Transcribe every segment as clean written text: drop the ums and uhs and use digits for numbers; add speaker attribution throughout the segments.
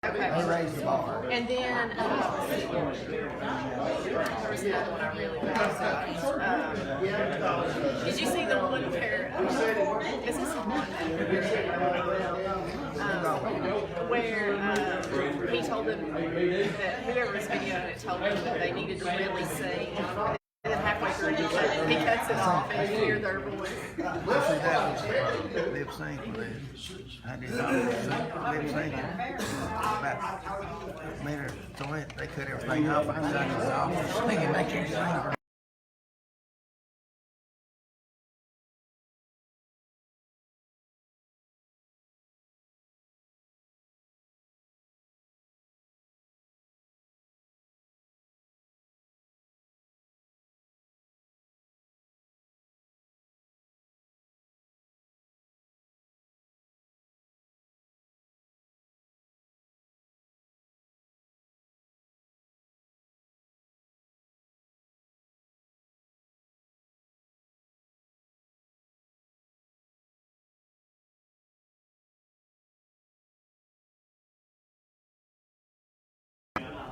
Speaker 1: Okay.
Speaker 2: They raised the bar.
Speaker 1: And then there was another one I really liked. Did you see the one where is this the one where he told them that whoever's videoing it told them that they needed to really sing, and then halfway through he cuts it off and you hear their voice.
Speaker 2: Lip sync with it. I did not lip sync. About a minute to it, they cut everything off. I cut it off. Singing, they can't sing.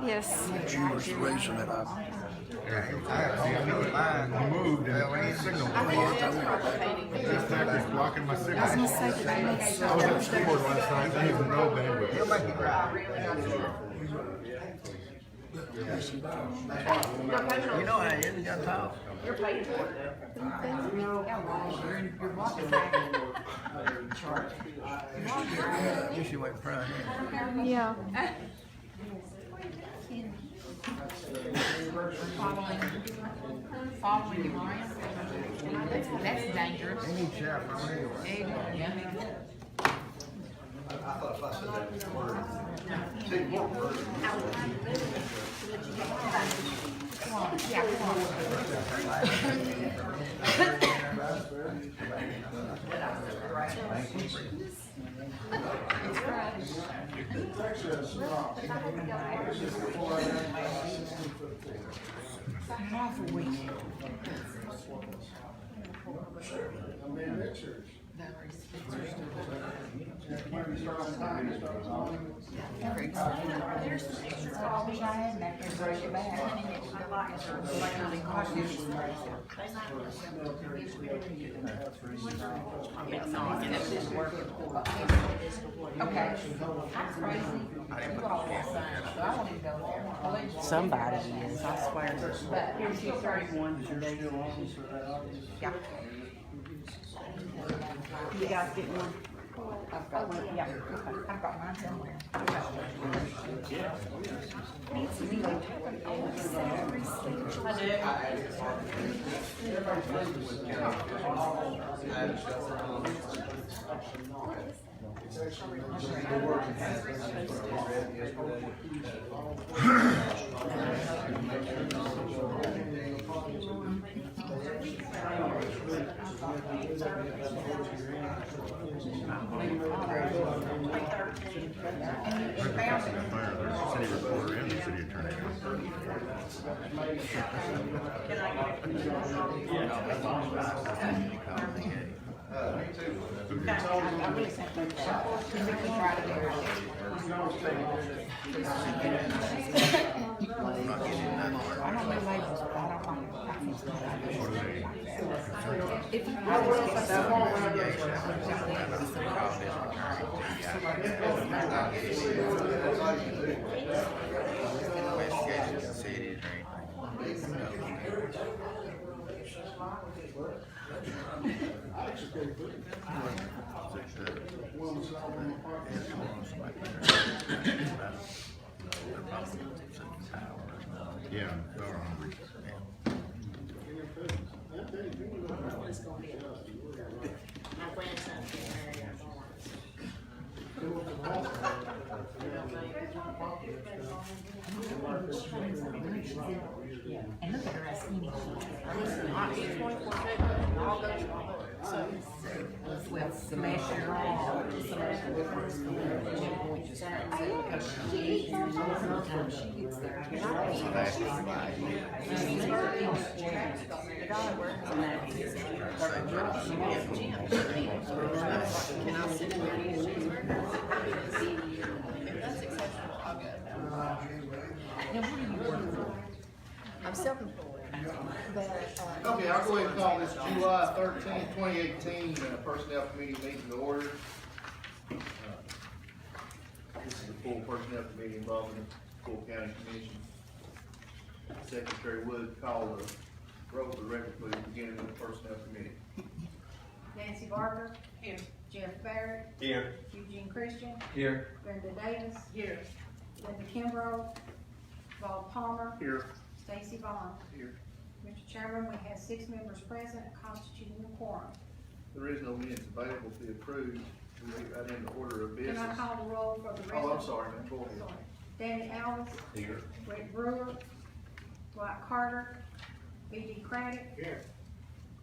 Speaker 1: Yes.
Speaker 2: Jewish reason that I
Speaker 3: moved and the signal
Speaker 1: I think that's complicating.
Speaker 3: this factor's blocking my signal.
Speaker 1: I was gonna say that makes
Speaker 3: I was at the skateboard last night, I have no bandwidth.
Speaker 2: He'll make it right. You know how it is, you gotta talk.
Speaker 1: You're paid for it.
Speaker 2: You should wait in front.
Speaker 1: Yeah.
Speaker 4: Following you around. That's dangerous.
Speaker 2: They need chaperone anyway.
Speaker 4: Okay. That's crazy. Somebody is, I swear. But here's your 31. Yeah. You guys get one? I've got one, yeah, okay. I've got mine somewhere.
Speaker 3: City reporter and the city attorney.
Speaker 4: I really sent them that. We can try to do I don't know labels, but I don't like it. If you just
Speaker 3: Yeah, they are hungry.
Speaker 4: And look at her as skinny. Well, smash your arm. She eats sometimes she gets there.
Speaker 1: Can I sit in there? That's exceptional. I'm self-employed, but,
Speaker 5: Okay, I'll go ahead and call this July 13, 2018 Personnel Committee meeting to order. This is the full Personnel Committee involving the full County Commission. Secretary Wood call the roll for the record, please, beginning with the Personnel Committee.
Speaker 4: Nancy Barker. Here. Jeff Barrett.
Speaker 3: Here.
Speaker 4: Eugene Christian.
Speaker 3: Here.
Speaker 4: Brenda Davis.
Speaker 1: here,
Speaker 4: Linda Kimbrough. Bob Palmer.
Speaker 5: Here.
Speaker 4: Stacy Vaughn.
Speaker 5: Here.
Speaker 4: Mr. Chairman, we have 6 members present constituting a quorum.
Speaker 5: There is no minutes available to be approved. We get right into order of
Speaker 4: Can
Speaker 5: business.
Speaker 4: I call the roll for the rest?
Speaker 5: Oh, I'm sorry, ma'am, go ahead.
Speaker 4: Sorry. Danny Alves.
Speaker 3: Here.
Speaker 4: Rick Brewer. Dwight Carter. B.D. Craddock.
Speaker 5: Here.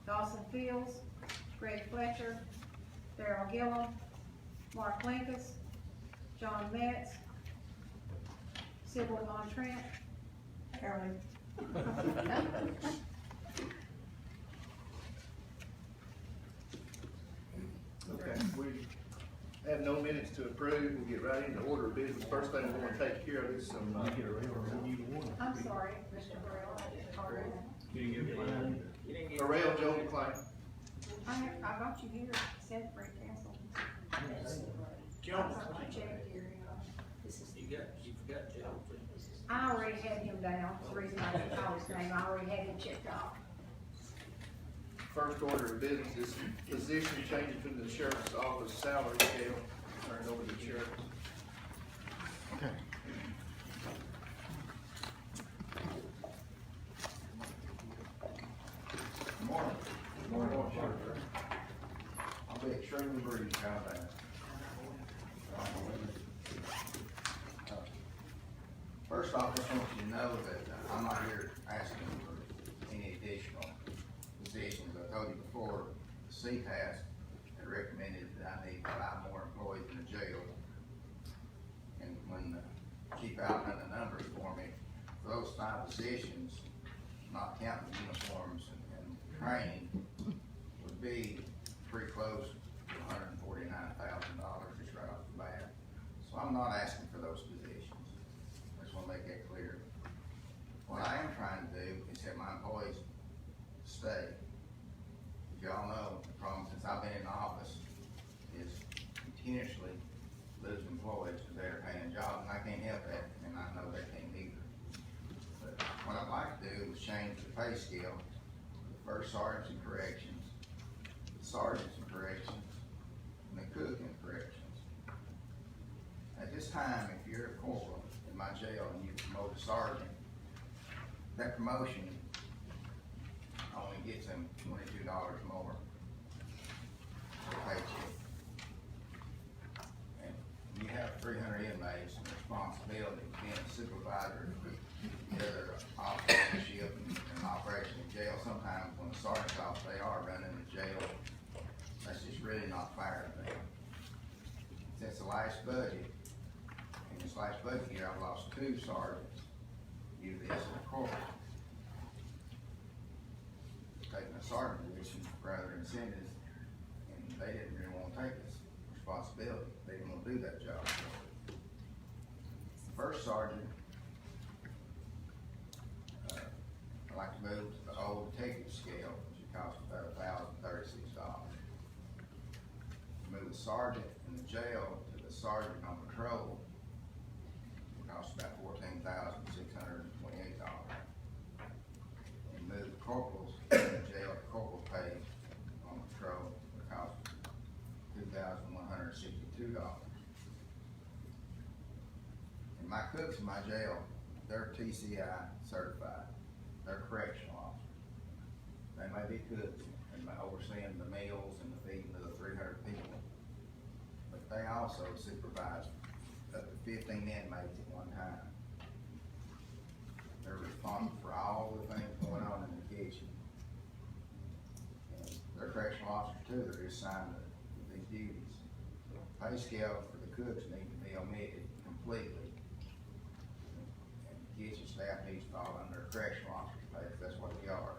Speaker 5: Dawson
Speaker 4: Fields. Greg Fletcher. Darrell Gillum. Mark Linkus. John Metz. Sybil Von Trent. Carolyn.
Speaker 5: Okay, we have no minutes to approve. We'll get right into order of business. First thing we're gonna take care of is some,
Speaker 4: I'm sorry, Mr. Burrell, I didn't call you.
Speaker 5: Arrell Joe McLean.
Speaker 4: I got you here, said Frank Castle. I got you checked here.
Speaker 6: You forgot Joe.
Speaker 4: I already had him down, that's the reason I didn't call his name, I already had him checked off.
Speaker 5: First order of business is position changes in the sheriff's office salary scale. Turn it over to the sheriff.
Speaker 2: Okay. Good morning. Good morning, Sheriff. I'll be extremely brief, how about that? First off, just want you to know that I'm not here asking for any additional positions. I told you before, the CPAS had recommended that I need 5 more employees in the jail. And when Chief outlined the numbers for me, for those 5 positions, not counting uniforms and training, would be pretty close to $149,000 just right off the bat. So I'm not asking for those positions. I just wanna make that clear. What I am trying to do is have my employees stay. As y'all know, the problem since I've been in office is continuously losing employees because they're paying jobs, and I can't help that, and I know they can't either. But what I'd like to do is change the pay scale for the first sergeants and corrections, the sergeants and corrections, and the cook and corrections. At this time, if you're a corporal in my jail and you promote a sergeant, that promotion only gets them $22 more per paycheck. And you have 300 inmates and responsibility, being a supervisor, the other officership and operation in jail. Sometimes when the sergeant's off, they are running the jail. That's just really not fair to them. Since the last budget, in this last budget year, I've lost 2 sergeants due to this in the corporal. Taking a sergeant position rather than sentence, and they didn't really want to take this responsibility. They didn't want to do that job. First sergeant, I'd like to move to the old detective scale, which would cost about $1,036. Move the sergeant in the jail to the sergeant on patrol, it costs about $14,628. And move the corporals in the jail to corporal pay on patrol, it costs $2,162. And my cooks in my jail, they're TCI certified, they're correctional officers. They may be cooks and overseeing the meals and the feeding of the 300 people, but they also supervise up to 15 inmates at one time. They're responsible for all the things going on in the kitchen. And they're correctional officers too, they're assigned to these duties. Pay scale for the cooks need to be omitted completely. And the kitchen staff needs to fall under correctional officer pay, if that's what they are.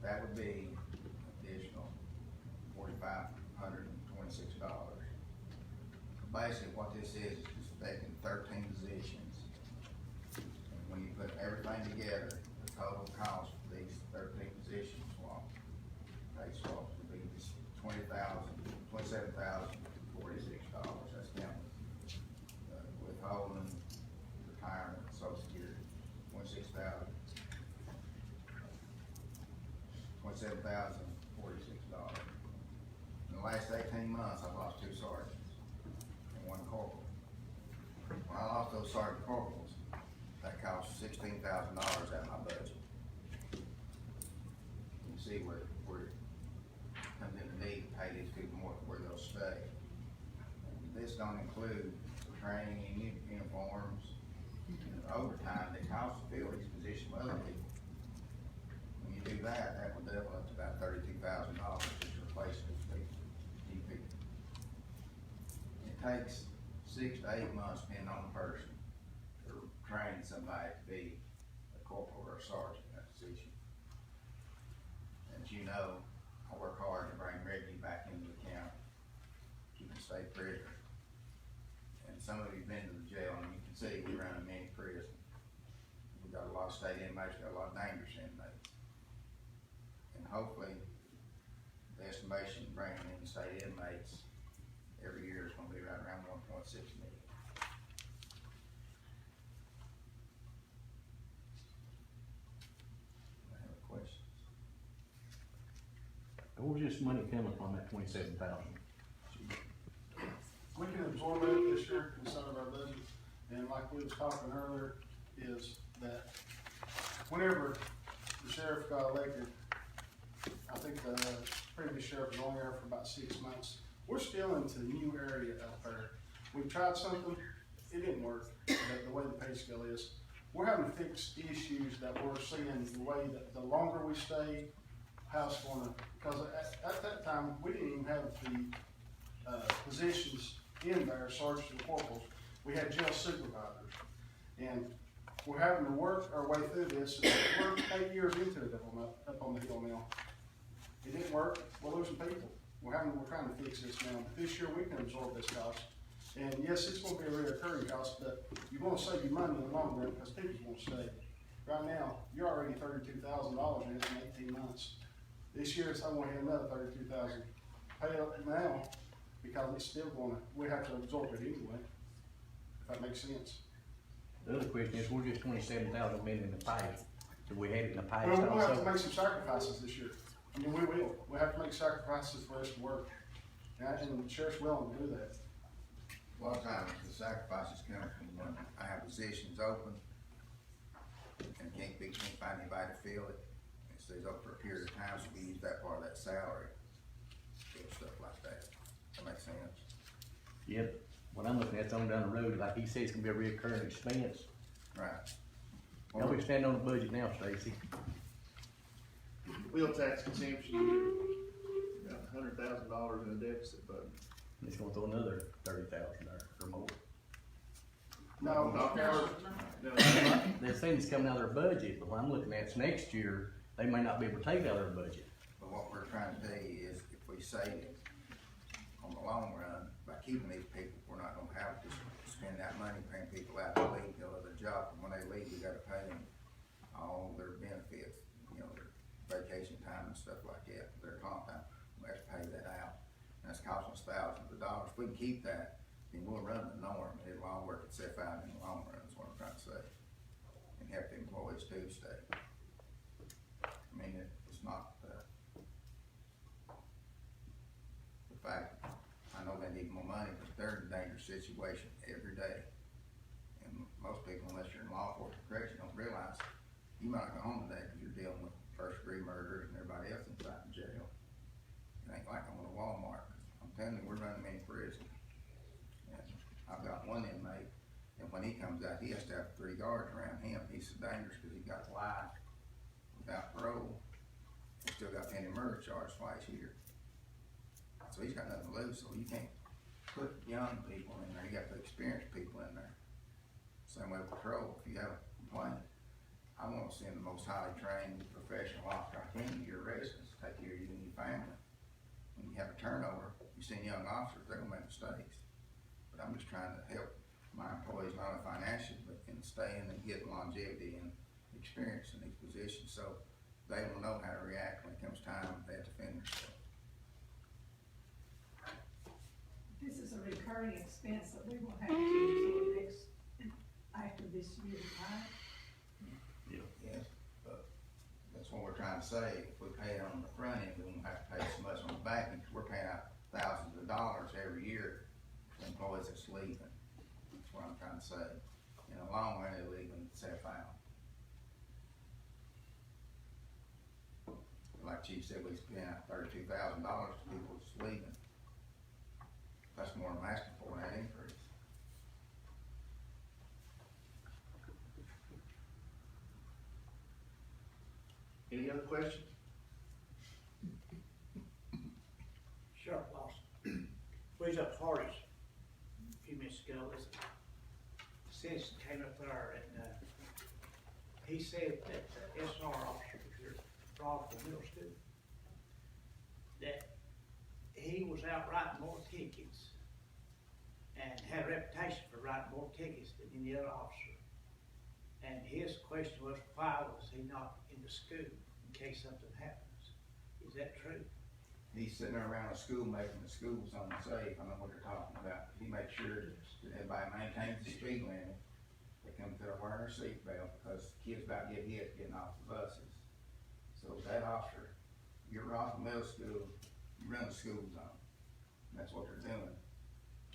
Speaker 2: That would be additional $4,526. Basically what this is just affecting 13 positions. And when you put everything together, $16,046. In the last 18 months, I've lost 2 sergeants and 1 corporal. When I lost those sergeant corporals, that cost $16,000 out of my budget. You can see where it comes in the need to pay these people more where they'll stay. And this don't include training and uniforms, and overtime that costs to fill these positions with other people. When you do that, that will double up to about $32,000 just to replace these people. It takes 6 to 8 months, depending on the person, to train somebody to be a corporal or a sergeant in that position. As you know, I work hard to bring revenue back into the county, keep the state prisoner. And some of you've been to the jail, and you can see we run a mini prison. We got a lot of state inmates, we got a lot of dangerous inmates. And hopefully, the estimation bringing in state inmates every year is gonna be right around 1.6 million. Any other questions?
Speaker 6: Where's this money coming from, that 27,000?
Speaker 7: We can absorb it this year inside of our budget, and like we was talking earlier, is that whenever the sheriff got elected, I think the previous sheriff was only there for about 6 months. We're still into a new area out there. We tried something, it didn't work, the way the pay scale is. We're having to fix issues that we're seeing, the way that the longer we stay, how it's gonna, because at that time, we didn't even have the positions in there, sergeants and corporals. We had jail supervisors. And we're having to work our way through this. We're 8 years into it up on the hill now. It didn't work, we're losing people. We're trying to fix this now. But this year we can absorb this cost. And yes, it's gonna be a reoccurring cost, but you're gonna save your money in the long run because people won't stay. Right now, you're already $32,000 in it in 18 months. This year, I'm gonna have another $32,000. Pay it now, because it's still we have to absorb it anyway, if that makes sense.
Speaker 6: The other question is, where's this 27,000 been in the past? Do we have it in the past
Speaker 7: Well, we'll have to
Speaker 6: also?
Speaker 7: make some sacrifices this year. I mean, we will. We'll have to make sacrifices for us to work. And the sheriff's willing to do that.
Speaker 2: A lot of times, the sacrifices come from when I have positions open and can't find anybody to fill it. It stays open for a period of time, so we use that part of that salary, do stuff like that. That makes sense?
Speaker 6: Yep, what I'm looking at's on down the road, like he said, it's gonna be a recurring expense.
Speaker 2: Right.
Speaker 6: How we stand on the budget now, Stacy?
Speaker 5: Wheel tax consumption, got $100,000 in a deficit, but
Speaker 6: It's gonna throw another 30,000 there or more.
Speaker 7: No,
Speaker 5: not first. No,
Speaker 6: They're saying it's coming out of their budget, but what I'm looking at's next year, they may not be able to take it out of their budget.
Speaker 2: But what we're trying to do is, if we save it on the long run, by keeping these people, we're not gonna have to spend that money paying people out to leave, go to their job. And when they leave, we gotta pay them all their benefits, you know, their vacation time and stuff like that, their comp time. We have to pay that out. And that's costing us thousands of dollars. If we can keep that, then we'll run the norm. It'll all work itself out in the long run, is what I'm trying to say. And help the employees to stay. I mean, it's not, the fact, I know they need more money, but they're in a dangerous situation every day. And most people, unless you're in law enforcement correction, don't realize you might not go home today because you're dealing with first degree murderers and everybody else inside the jail. It ain't like going to Walmart. I'm telling you, we're running many prisons. And I've got one inmate, and when he comes out, he has to have 3 guards around him. He's so dangerous because he got life without parole. He's still got pending murder charge twice a year. So he's got nothing to lose, so you can't put young people in there, you got to put experienced people in there. Same way with patrol, if you have a complaint, I want to send the most highly trained professional officer I can to your residence, take care of you and your family. When you have a turnover, you send young officers, they're gonna make mistakes. But I'm just trying to help my employees not only financially, but in staying and getting longevity and experience in these positions, so they will know how to react when it comes time they have to defend themselves.
Speaker 4: This is a recurring expense that we will have to absorb next, after this year, right?
Speaker 2: Yes, but that's what we're trying to say, if we pay it on the front end, trying to say. In the long run, it'll even set out. Like Chief said, we spent $32,000 to people just leaving. That's more than I'm asking for, that increase.
Speaker 5: Any other questions?
Speaker 8: Sheriff Lawson, we was up Hardy's a few minutes ago, this citizen came up there and, he said that the SR officer, here at Broadville Middle School, that he was out writing more tickets and had a reputation for writing more tickets than any other officer. And his question was, why was he not in the school in case something happens? Is that true?
Speaker 2: He's sitting around a school making the school zone safe. I know what they're talking about. He makes sure that everybody maintains the speed limit. They come to wearing their seatbelt because kids about to get hit getting off the buses. So that officer, you're off the middle school, you run the school zone. And that's what they're doing.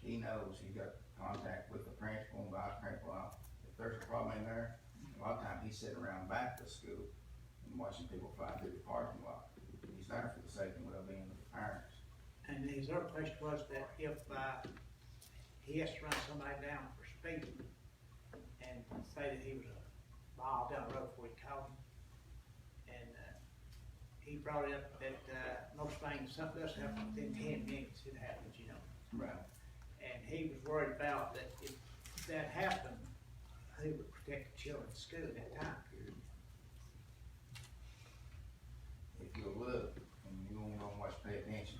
Speaker 2: He knows he's got contact with the principal and vice principal. If there's a problem in there, a lot of times he's sitting around back of the school and watching people fly through the parking lot. He's there for the safety and well-being of the parents.
Speaker 8: And his other question was that if, he has to run somebody down for speeding, and say that he was a mile down the road before he called him, and, he brought up that, most things, something does happen within 10 minutes, it happens, you know.
Speaker 2: Right.
Speaker 8: And he was worried about that if that happened, who would protect the children at school at that time period.
Speaker 2: If you'll look, and you won't know much pay attention,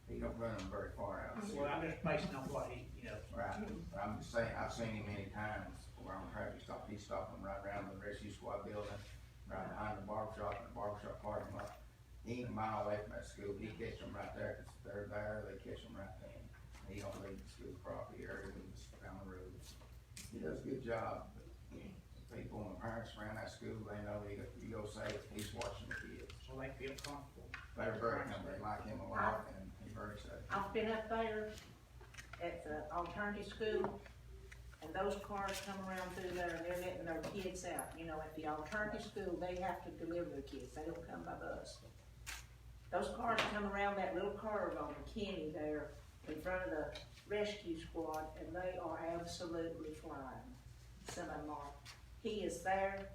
Speaker 2: he don't run them very far out.
Speaker 8: Well, I'm just basing on what he, you know.
Speaker 2: Right, but I'm just saying, I've seen him many times around the traffic stop, he's stopping right around the rescue squad building, right behind the barbershop, and the barbershop parking lot. He ain't a mile away from that school, he catch them right there, 'cause they're there, they catch them right there. He don't leave the school property area, he just down the road. He does a good job, but people and the parents around that school, they know you go safe, he's watching the kids.
Speaker 8: So they feel comfortable.
Speaker 2: They're very, they like him a lot, and he's very safe.
Speaker 4: I've been up there at the alternative school, and those cars come around through there, and they're letting their kids out. You know, at the alternative school, they have to deliver the kids, they don't come by bus. Those cars come around that little curve on McKinney there in front of the rescue squad, and they are absolutely flying. Some of them are. He is there,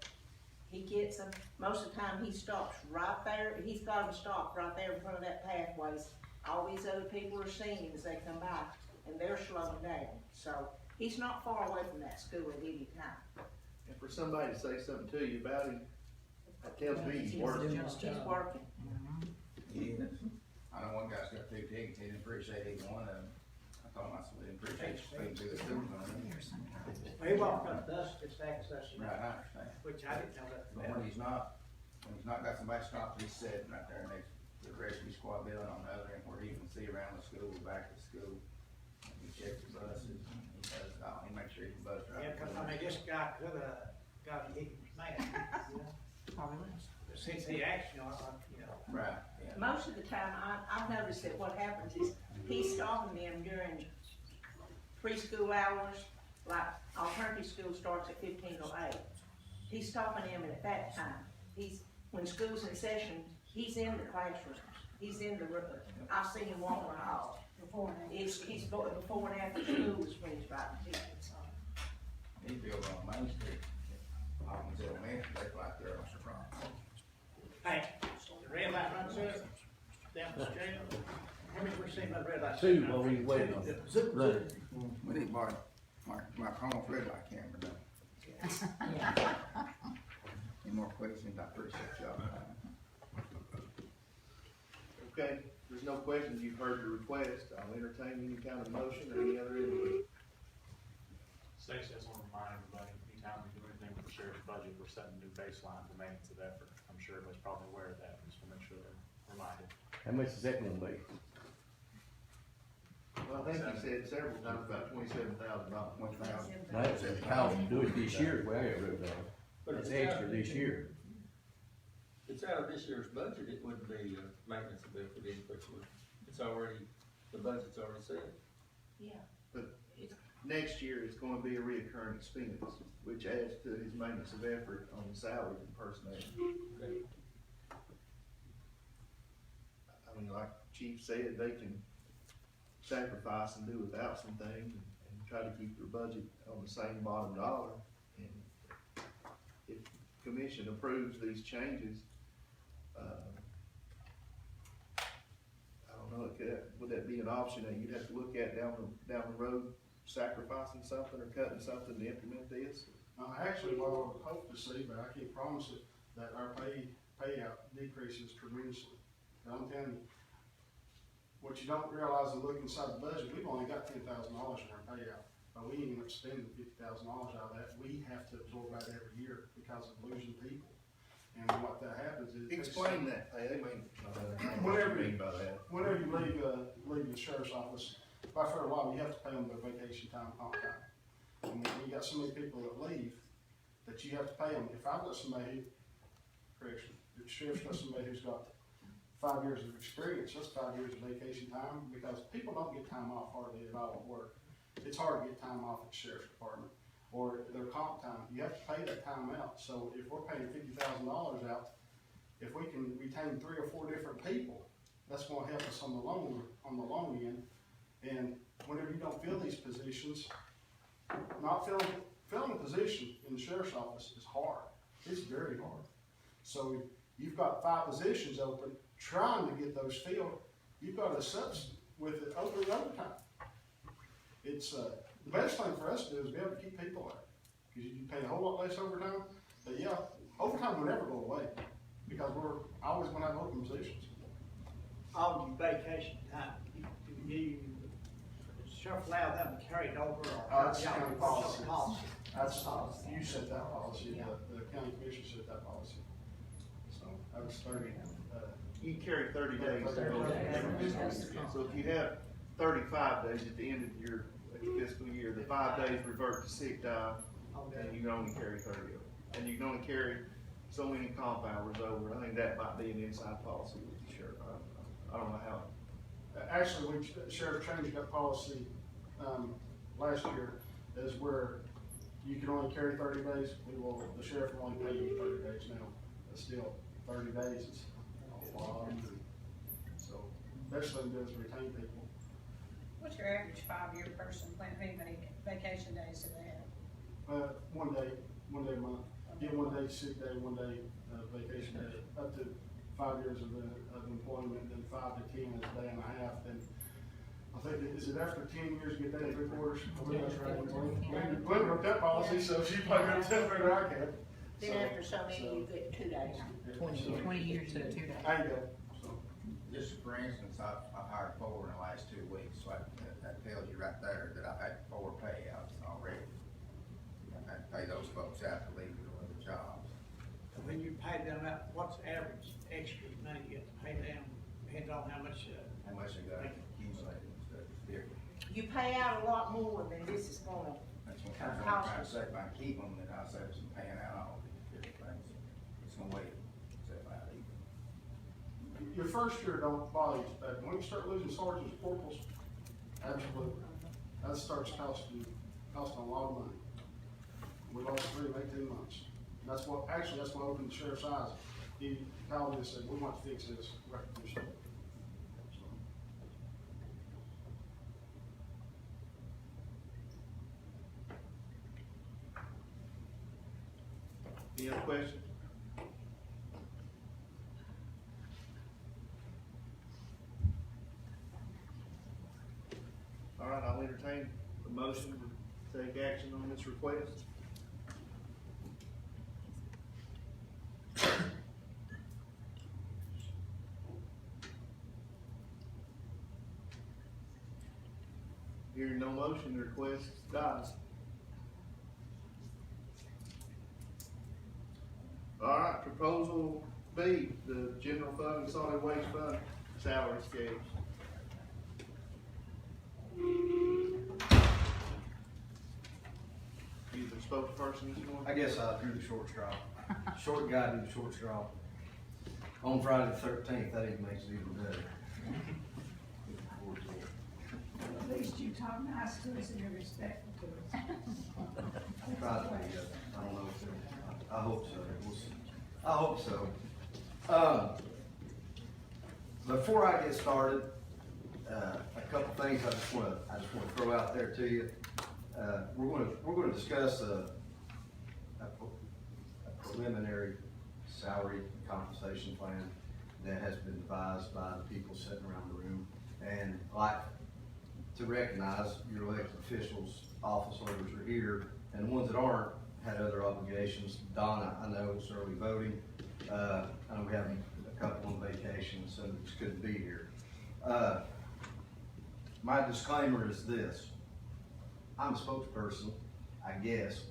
Speaker 4: he gets them, most of the time he stops right there, he's got them stopped right there in front of that pathways. All these other people are seeing him as they come by, and they're slowing down. So, he's not far away from that school at any time.
Speaker 5: And for somebody to say something to you about him, that tells me he's working.
Speaker 4: He's working.
Speaker 2: He is. I know one guy's got 2 tickets, he didn't appreciate either one of them. I told him, I said, we didn't appreciate you speaking to the school zone.
Speaker 8: Well, he walked up to us, just asked us, you know,
Speaker 2: Right, I understand.
Speaker 8: which I didn't know that.
Speaker 2: But when he's not got somebody stopped, he's sitting right there next to the rescue squad building on the other end where he can see around the school, back to school. And he checks the buses, and he does it all, he makes sure he can bus drive.
Speaker 8: Yeah, 'cause I mean, this guy could've got hit and mad, you know? But since he asked, you know,
Speaker 2: Right, yeah.
Speaker 4: Most of the time, I've noticed that what happens is he's stopping them during preschool hours, like alternative school starts at 15 till 8. He's stopping them at that time. When school's in session, he's in the classrooms, he's in the room. I've seen him walk the hall. He's going before and after school is when he's writing tickets.
Speaker 2: He built on Main Street, Hawkins Elementary, that's right there on the front.
Speaker 8: hey, the red light runs up, down the street. How many we seen by the red light?
Speaker 6: 2 while we wait on it.
Speaker 8: Zip,
Speaker 6: Right.
Speaker 8: zip.
Speaker 2: We need my home red light camera done. Any more questions? I appreciate y'all.
Speaker 5: Okay, if there's no questions, you've heard the request, I'll entertain any kind of motion or any other input.
Speaker 9: Stacy, I just want to remind everybody, anytime we do anything with the sheriff's budget, we're setting a new baseline for maintenance of effort. I'm sure everybody's probably aware of that, just to make sure they're reminded.
Speaker 6: How much is that gonna be?
Speaker 5: Well, I think you said several times about $27,000.
Speaker 6: That's a cost to do it this year, well, I got wrote down. It's extra this year.
Speaker 10: It's out of this year's budget, it wouldn't be maintenance of it for the increase, it's already, the budget's already set.
Speaker 4: Yeah.
Speaker 5: But next year it's gonna be a reoccurring expense, which adds to his maintenance of effort on the salaries and personnel. I mean, like Chief said, they can sacrifice and do without some things and try to keep their budget on the same bottom dollar. And if commission approves these changes, I don't know, would that be an option that you'd have to look at down the road, sacrificing something or cutting something to implement this?
Speaker 7: Actually, what I would hope to see, but I can't promise it, that our payout decreases tremendously. And I'm telling you, what you don't realize and look inside the budget, we've only got $10,000 in our payout. But we end up spending $50,000 out of that. We have to absorb that every year because of losing people. And what that happens is.
Speaker 5: Explain that, I mean,
Speaker 7: Whatever
Speaker 5: what do you mean by that?
Speaker 7: Whenever you leave the sheriff's office, by federal law, you have to pay them their vacation time, comp time. And when you got so many people that leave, that you have to pay them. If I've got somebody, correction, if the sheriff's got somebody who's got 5 years of experience, that's 5 years of vacation time, because people don't get time off hardly at all at work. It's hard to get time off at the sheriff's department, or their comp time. You have to pay that time out. So if we're paying $50,000 out, if we can retain 3 or 4 different people, that's gonna help us on the long end. And whenever you don't fill these positions, not filling a position in the sheriff's office is hard. It's very hard. So you've got 5 positions open, trying to get those filled. You've got to substitute with it overtime. It's the best thing for us to do is be able to keep people there, because you pay a whole lot less overtime. But yeah, overtime will never go away, because we're always going to have open positions.
Speaker 8: All your vacation time, you sheriff allow them to carry it over or?
Speaker 7: That's county policy. That's, you set that policy, the county commission set that policy. So that was 30.
Speaker 5: You carry 30 days. So if you have 35 days at the end of your fiscal year, the 5 days revert to sick time, and you can only carry 30 of them. And you can only carry so many comp hours over. I think that might be an inside policy with the sheriff. I don't know how.
Speaker 7: Actually, the sheriff changed that policy last year, is where you can only carry 30 days. The sheriff will only pay you 30 days now. But still, 30 days is a lot. So, best thing to do is retain people.
Speaker 11: What's your average 5-year person, how many vacation days do they have?
Speaker 7: 1 day a month. Get 1 day sick day, 1 day vacation day, up to 5 years of employment, then 5 to 10 is a day and a half. Then I think, is it after 10 years you get day and 3/4? I believe that's right. Glenn wrote that policy, so she probably knows that better than I can.
Speaker 4: Then after so many, you get 2 days.
Speaker 1: 20 years and 2 days.
Speaker 7: There you go. So,
Speaker 2: Just for instance, I've hired 4 in the last 2 weeks, so that tells you right there that I've had 4 payouts already. I've had to pay those folks out to leave their other jobs.
Speaker 8: When you pay them out, what's the average extra money you have to pay them, depends on how much,
Speaker 2: How much they got accumulated and stuff is different.
Speaker 4: You pay out a lot more than this is gonna.
Speaker 2: That's what I'm trying to say, if I keep them, then I'll save some paying out all these different things. It's gonna wait, except I leave.
Speaker 7: your first year don't bother you bad. When you start losing sergeants, corporals, absolutely. That starts costing a lot of money. We lost 3 in 18 months. And that's what opened the sheriff's eyes. He called me and said, we want to fix this recognition.
Speaker 5: Any other questions? All right, I'll entertain the motion to take action on this request. Hearing no motion, the request dies. All right, proposal B, the general fund and solid waste fund salary scale. You the spokesperson this morning?
Speaker 6: I guess I drew the short straw. Short guy drew the short straw. On Friday the 13th, that even makes it even better.
Speaker 11: At least you talk nice to us and you're respectful to us.
Speaker 12: Try to be, I don't know, I hope so, we'll see. I hope so. Before I get started, a couple things I just wanna throw out there to you. We're gonna discuss a preliminary salary compensation plan that has been devised by the people sitting around the room. And like to recognize your elected officials, office holders are here, and the ones that aren't had other obligations. Donna, I know it's early voting. I know we have a couple on vacation, so just couldn't be here. My disclaimer is this. I'm a spokesperson, I guess.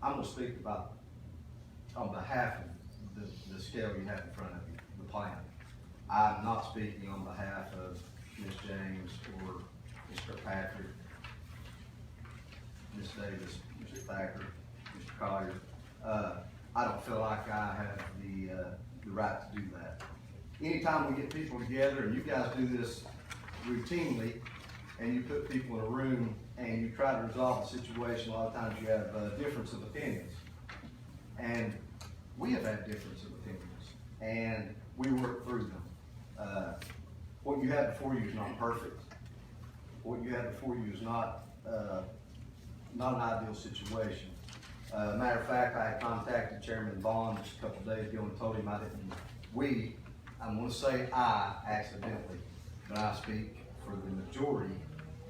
Speaker 12: I'm gonna speak about, on behalf of the scale you have in front of you, the plan. I'm not speaking on behalf of Ms. James or Mr. Patrick, Ms. Davis, Mr. Thacker, Mr. Collier. I don't feel like I have the right to do that. Anytime we get people together, and you guys do this routinely, and you put people in a room and you try to resolve a situation, a lot of times you have a difference of opinions. And we have had difference of opinions, and we work through them. What you have before you is not perfect. What you have before you is not an ideal situation. Matter of fact, I had contacted Chairman Bond just a couple of days ago and told him I'm gonna say I accidentally, but I speak for the majority.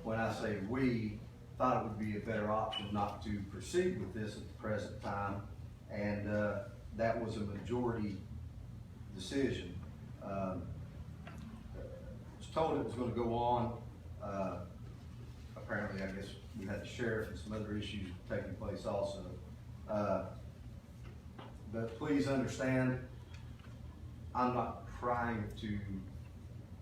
Speaker 12: When I say we, thought it would be a better option not to proceed with this at the present time, and that was a majority decision. Was told it was gonna go on. Apparently, I guess we had the sheriff and some other issues taking place also. But please understand, I'm not trying to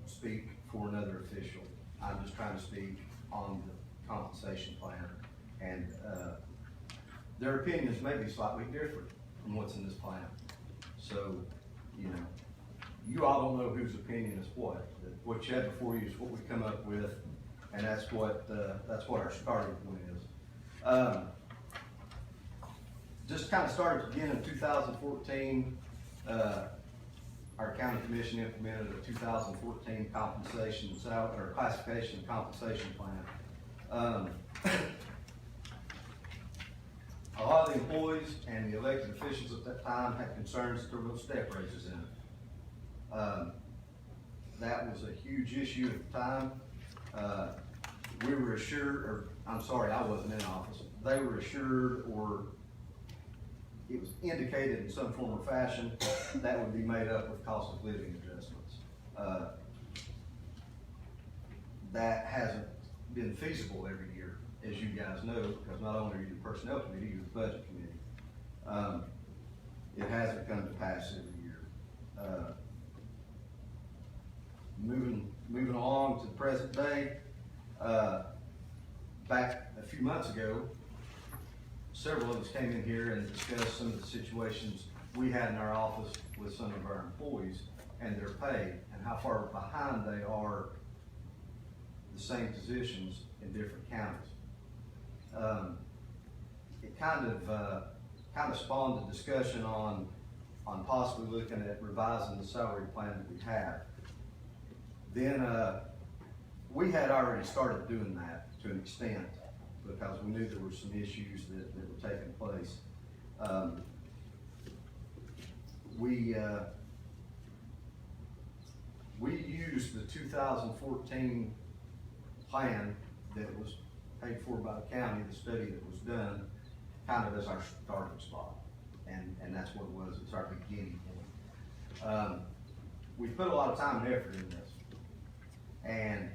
Speaker 12: speak for another official. I'm just trying to speak on the compensation plan. And their opinions may be slightly different from what's in this plan. So, you know, you all don't know whose opinion is what. What you have before you is what we come up with, and that's what our starting point is. Just kind of started again in 2014. Our county commission implemented a 2014 compensation or classification compensation plan. A lot of the employees and the elected officials at that time had concerns that there were no step raises in it. That was a huge issue at the time. We were assured, I wasn't in office. They were assured, or it was indicated in some form or fashion, that would be made up with cost of living adjustments. That hasn't been feasible every year, as you guys know, because not only are you the personnel committee, you're the budget committee. It hasn't come to pass every year. Moving along to the present day, back a few months ago, several of us came in here and discussed some of the situations we had in our office with some of our employees and their pay and how far behind they are the same positions in different counties. It kind of spawned a discussion on possibly looking at revising the salary plan that we have. Then we had already started doing that to an extent because we knew there were some issues that were taking place. We used the 2014 plan that was paid for by the county, the study that was done, kind of as our starting spot. And that's what it was, it's our beginning point. We put a lot of time and effort in this. And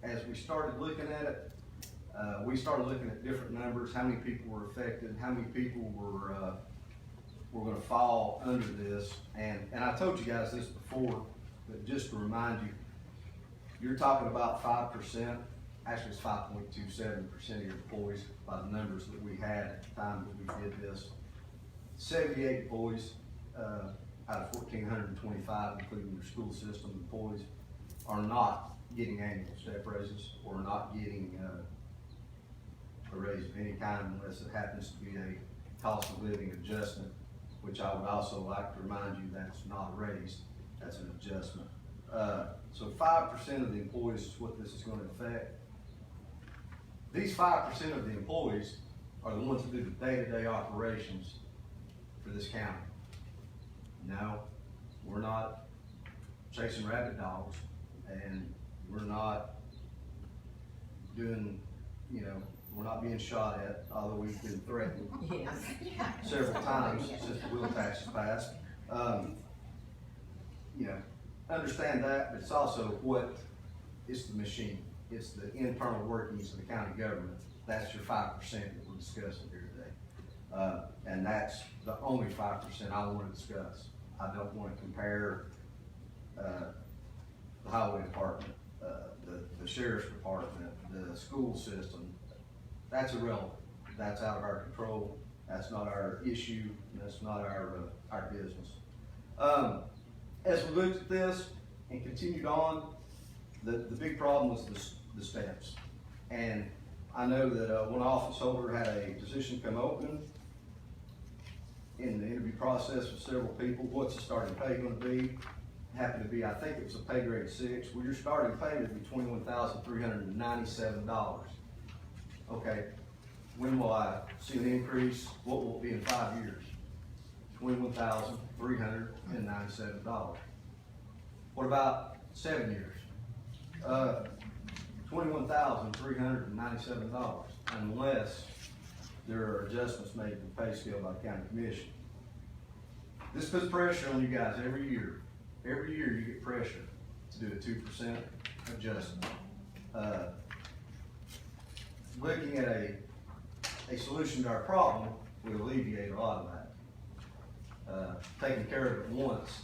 Speaker 12: as we started looking at it, we started looking at different numbers, how many people were affected, how many people were gonna fall under this. And I told you guys this before, but just to remind you, you're talking about 5%, actually it's 5.27% of your employees by the numbers that we had at the time that we did this. 78 employees out of 1,425, including your school system employees, are not getting annual step raises or not getting, a raise of any kind unless it happens to be a cost of living adjustment, which I would also like to remind you that's not a raise, that's an adjustment. So 5% of the employees is what this is gonna affect. These 5% of the employees are the ones who do the day-to-day operations for this county. No, we're not chasing rabbit dogs, and we're not doing, we're not being shot at, although we've been threatened several times since the wheel tax is passed. Understand that, but it's also it's the machine. It's the internal workings of the county government. That's your 5% that we're discussing here today. And that's the only 5% I want to discuss. I don't want to compare, the highway department, the sheriff's department, the school system. That's irrelevant. That's out of our control. That's not our issue. That's not our business. As we looked at this and continued on, the big problem was the steps. And I know that one office holder had a position come open. In the interview process with several people, what's the starting pay gonna be? Happened to be, I think it was a pay grade 6. Well, your starting pay would be $21,397. Okay, when will I see an increase? What will it be in 5 years? $21,397. What about 7 years? $21,397, unless there are adjustments made to the pay scale by the county commission. This puts pressure on you guys every year. Every year you get pressure to do a 2% adjustment. Looking at a solution to our problem would alleviate a lot of that. Taking care of it once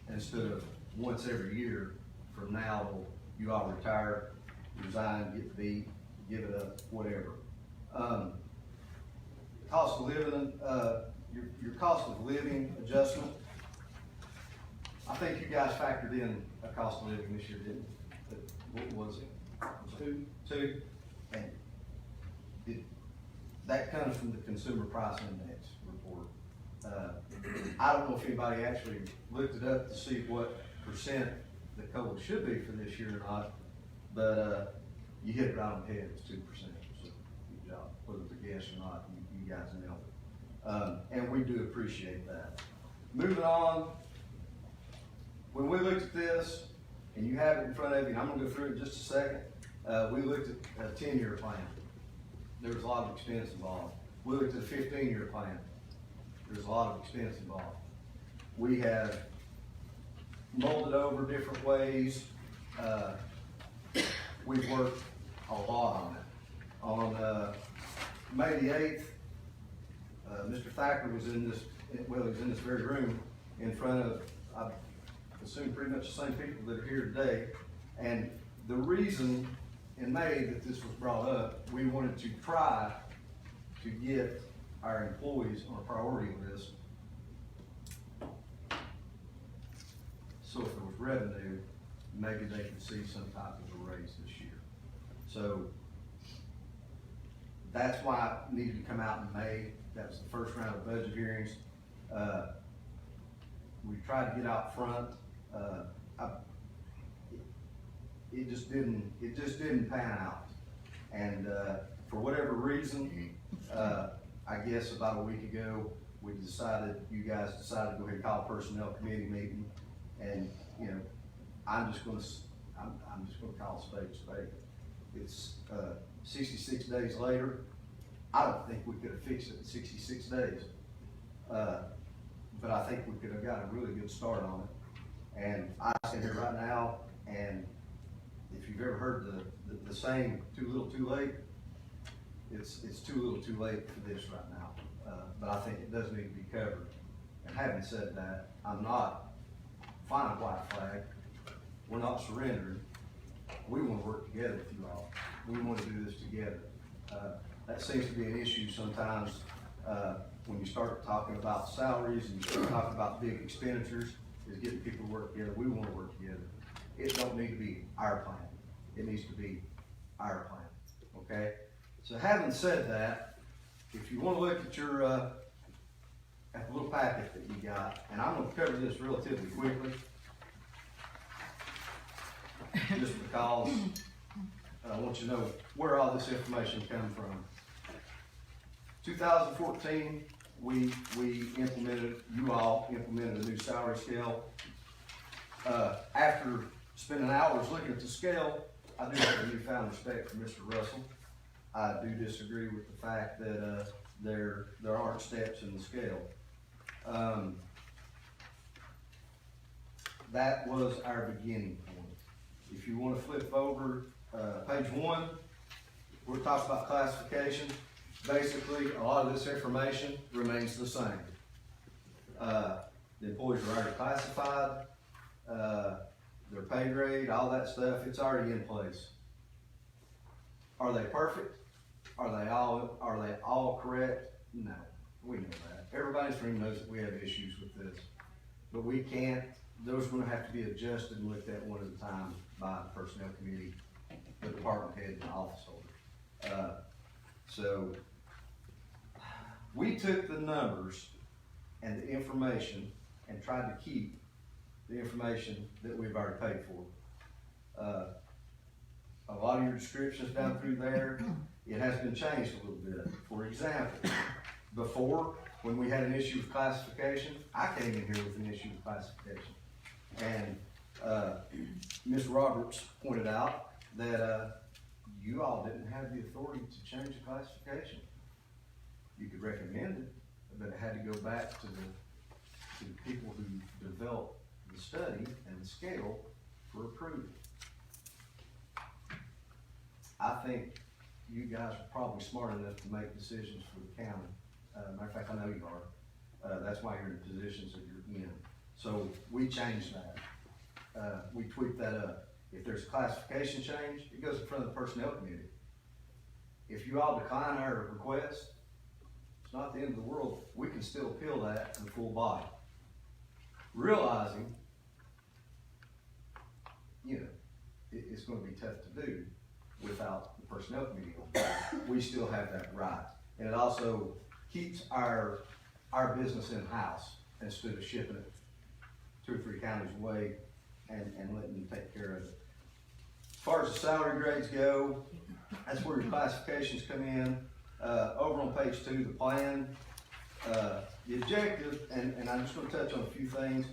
Speaker 12: instead of once every year from now till you all retire, resign, get beat, give it up, whatever. Cost of living, your cost of living adjustment. I think you guys factored in a cost of living this year, didn't you? What was it? Two? And that comes from the Consumer Price Index report. I don't know if anybody actually looked it up to see what percent the COLA should be for this year or not, but you hit it right on the head, it's 2%. So good job, whether it's a guess or not, you guys nailed it. And we do appreciate that. Moving on, when we looked at this, and you have it in front of you, and I'm gonna go through it in just a second, we looked at a 10-year plan. There was a lot of expense involved. We looked at a 15-year plan. There's a lot of expense involved. We have molded over different ways. We've worked a lot on it. On May the 8th, Mr. Thacker was in this, well, he's in this very room in front of, I assume, pretty much the same people that are here today. And the reason in May that this was brought up, we wanted to try to get our employees on a priority list. So if there was revenue, maybe they could see some type of a raise this year. So that's why it needed to come out in May. That was the first round of budget hearings. We tried to get out front. It just didn't pan out. And for whatever reason, I guess about a week ago, you guys decided to go ahead and call a personnel committee meeting. And I'm just gonna call a spade a spade. It's 66 days later. I don't think we could have fixed it in 66 days. But I think we could have got a really good start on it. And I stand here right now, and if you've ever heard the saying, too little, too late, it's too little, too late for this right now. But I think it does need to be covered. And having said that, I'm not flying a white flag. We're not surrendering. We want to work together with you all. We want to do this together. That seems to be an issue sometimes when you start talking about salaries and you start talking about big expenditures, is getting people to work together. We want to work together. It don't need to be our plan. it needs to be our plan, okay? So having said that, if you wanna look at your, at the little packet that you got, and I'm gonna cover this relatively quickly, just because I want you to know where all this information come from. 2014, we implemented, you all implemented a new salary scale. After spending hours looking at the scale, I do have a newfound respect for Mr. Russell. I do disagree with the fact that, there aren't steps in the scale. That was our beginning point. If you wanna flip over, page 1, we're talking about classification. Basically, a lot of this information remains the same. The employees are already classified, their pay grade, all that stuff, it's already in place. Are they perfect? Are they all correct? No, we know that. Everybody in this room knows that we have issues with this. But we can't, those are gonna have to be adjusted and looked at one at a time by the personnel committee, the department head, and the office holder. So, we took the numbers and the information and tried to keep the information that we've already paid for. A lot of your descriptions down through there, it has been changed a little bit. For example, before, when we had an issue with classification, I came in here with an issue with classification. And, Ms. Roberts pointed out that, you all didn't have the authority to change the classification. You could recommend it, but it had to go back to the people who developed the study and the scale for approval. I think you guys are probably smart enough to make decisions for the county. Matter of fact, I know you are. That's why you're in the positions that you're in. So we changed that. We tweaked that up. If there's a classification change, it goes in front of the personnel committee. If you all decline our request, it's not the end of the world. We can still appeal that in full body. Realizing, you know, it's gonna be tough to do without the personnel committee on board. We still have that right. And it also keeps our business in-house instead of shipping it 2 or 3 counties away and letting them take care of it. As far as the salary grades go, that's where your classifications come in. Over on page 2, the plan, the objective, and I'm just gonna touch on a few things,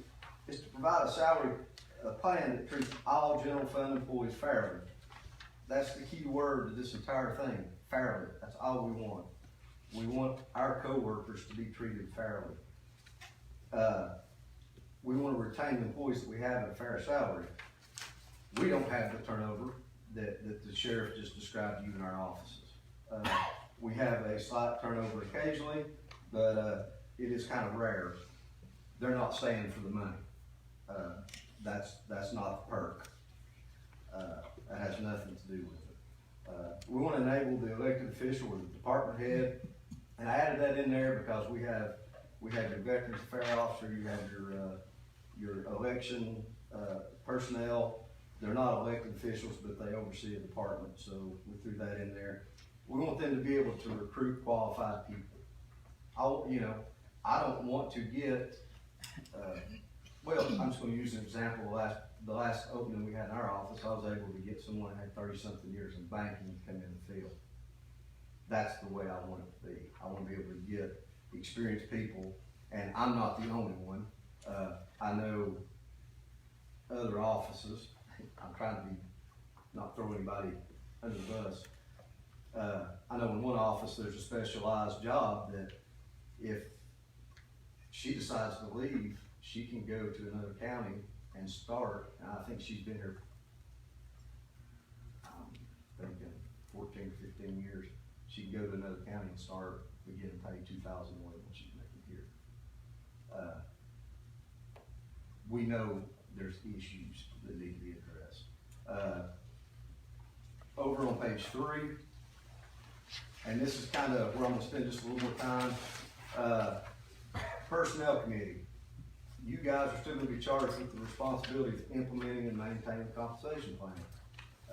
Speaker 12: is to provide a plan that treats all general fund employees fairly. That's the key word to this entire thing, fairly. That's all we want. We want our coworkers to be treated fairly. We want to retain the employees that we have at a fair salary. We don't have the turnover that the sheriff just described to you in our offices. We have a slight turnover occasionally, but it is kind of rare. They're not staying for the money. That's not the perk. That has nothing to do with it. We want to enable the elected official or the department head, and I added that in there because we have your Veterans Affairs Officer, you have your election personnel. They're not elected officials, but they oversee a department, so we threw that in there. We want them to be able to recruit qualified people. I don't want to get, well, I'm just gonna use an example. The last opening we had in our office, I was able to get someone that had 30-something years in banking to come in the field. That's the way I want it to be. I want to be able to get experienced people, and I'm not the only one. I know other offices, I'm trying to not throw anybody under the bus. I know in one office, there's a specialized job that if she decides to leave, she can go to another county and start, and I think she's been here, I'm thinking 14, 15 years. She can go to another county and start, we get paid $2,000 more than what she's making here. We know there's issues that need to be addressed. Over on page 3, and this is kind of where I'm gonna spend just a little more time. Personnel committee. You guys are still gonna be charged with the responsibility of implementing and maintaining the compensation plan.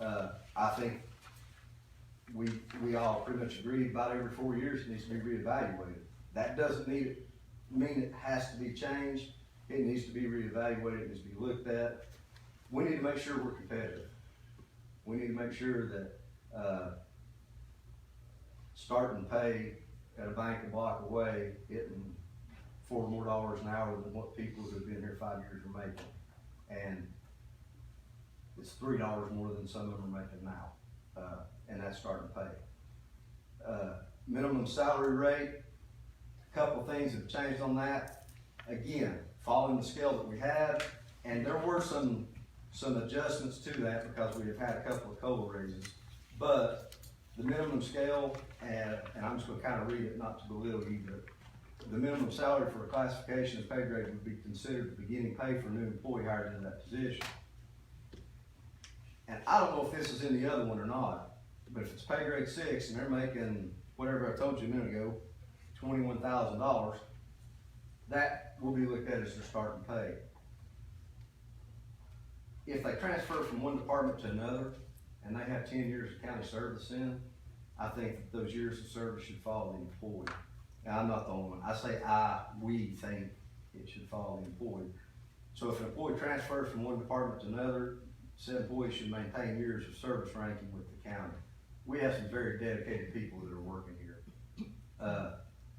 Speaker 12: I think we all pretty much agree about every 4 years it needs to be reevaluated. That doesn't mean it has to be changed. It needs to be reevaluated, it needs to be looked at. We need to make sure we're competitive. We need to make sure that, starting pay at a bank a block away, hitting $4 more an hour than what people who have been here 5 years are making. And it's $3 more than some of them are making now, and that's starting pay. Minimum salary rate, a couple things have changed on that. Again, following the scale that we had, and there were some adjustments to that because we have had a couple of COLA raises. But the minimum scale, and I'm just gonna kind of read it, not to belittle you, but the minimum salary for a classification and pay grade would be considered the beginning pay for a new employee hired into that position. And I don't know if this is in the other one or not, but if it's pay grade 6 and they're making whatever I told you a minute ago, $21,000, that will be looked at as their starting pay. If they transfer from one department to another and they have 10 years of county service in, I think that those years of service should follow the employee. And I'm not the only one. I say we think it should follow the employee. So if an employee transfers from one department to another, said employee should maintain years of service ranking with the county. We have some very dedicated people that are working here.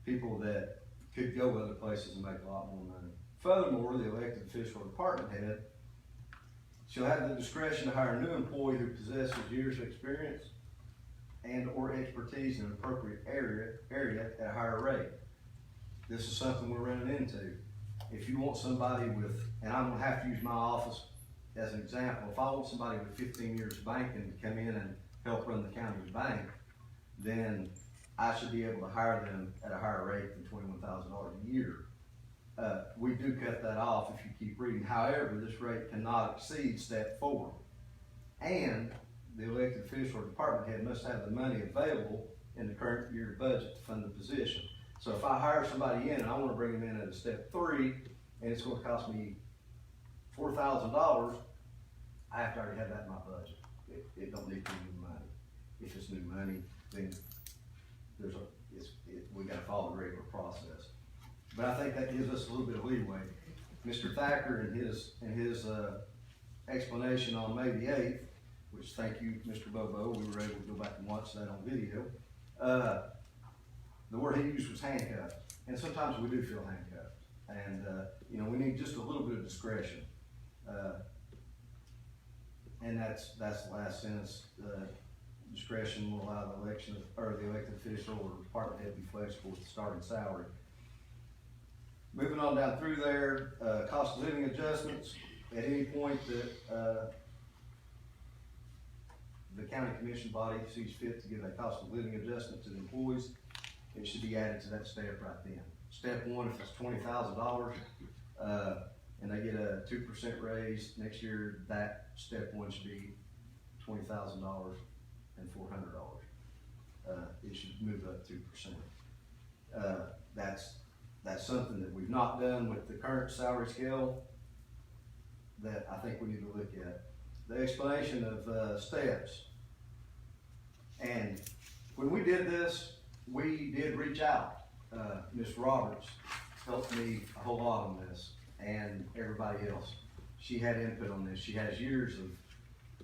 Speaker 12: People that could go other places and make a lot more money. Furthermore, the elected official or department head shall have the discretion to hire a new employee who possesses years of experience and or expertise in an appropriate area at a higher rate. This is something we're running into. If you want somebody with, and I'm gonna have to use my office as an example, if I want somebody with 15 years of banking to come in and help run the county's bank, then I should be able to hire them at a higher rate than $21,000 a year. We do cut that off if you keep reading. However, this rate cannot exceed step 4. And the elected official or department head must have the money available in the current year budget to fund the position. So if I hire somebody in and I want to bring them in at a step 3, and it's going to cost me $4,000, I have to already have that in my budget. It don't need to be new money. If it's new money, then we got to follow the regular process. But I think that gives us a little bit of leeway. Mr. Thacker, in his explanation on May the 8th, which thank you, Mr. Bobo, we were able to go back and watch that on video. The word he used was handcuffed, and sometimes we do feel handcuffed, and we need just a little bit of discretion. And that's the last sentence. Discretion will allow the elected official or department head to be flexible with the starting salary. Moving on down through there, cost of living adjustments. At any point that the county commission body sees fit to give a cost of living adjustment to the employees, it should be added to that step right then. Step 1, if it's $20,000, and they get a 2% raise next year, that step 1 should be $20,000 and $400. It should move up 2%. That's something that we've not done with the current salary scale that I think we need to look at. The explanation of steps. And when we did this, we did reach out. Ms. Roberts helped me a whole lot on this, and everybody else. She had input on this. She has years of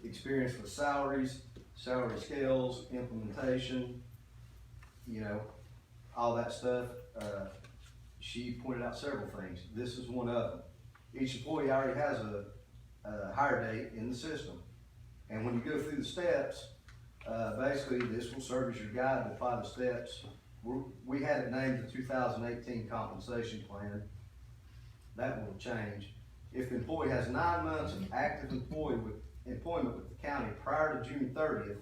Speaker 12: experience with salaries, salary scales, implementation, all that stuff. She pointed out several things. This is one of them. Each employee already has a hire date in the system. And when you go through the steps, basically this will serve as your guide to apply the steps. We had it named the 2018 compensation plan. That will change. If the employee has 9 months of active employment with the county prior to June 30th,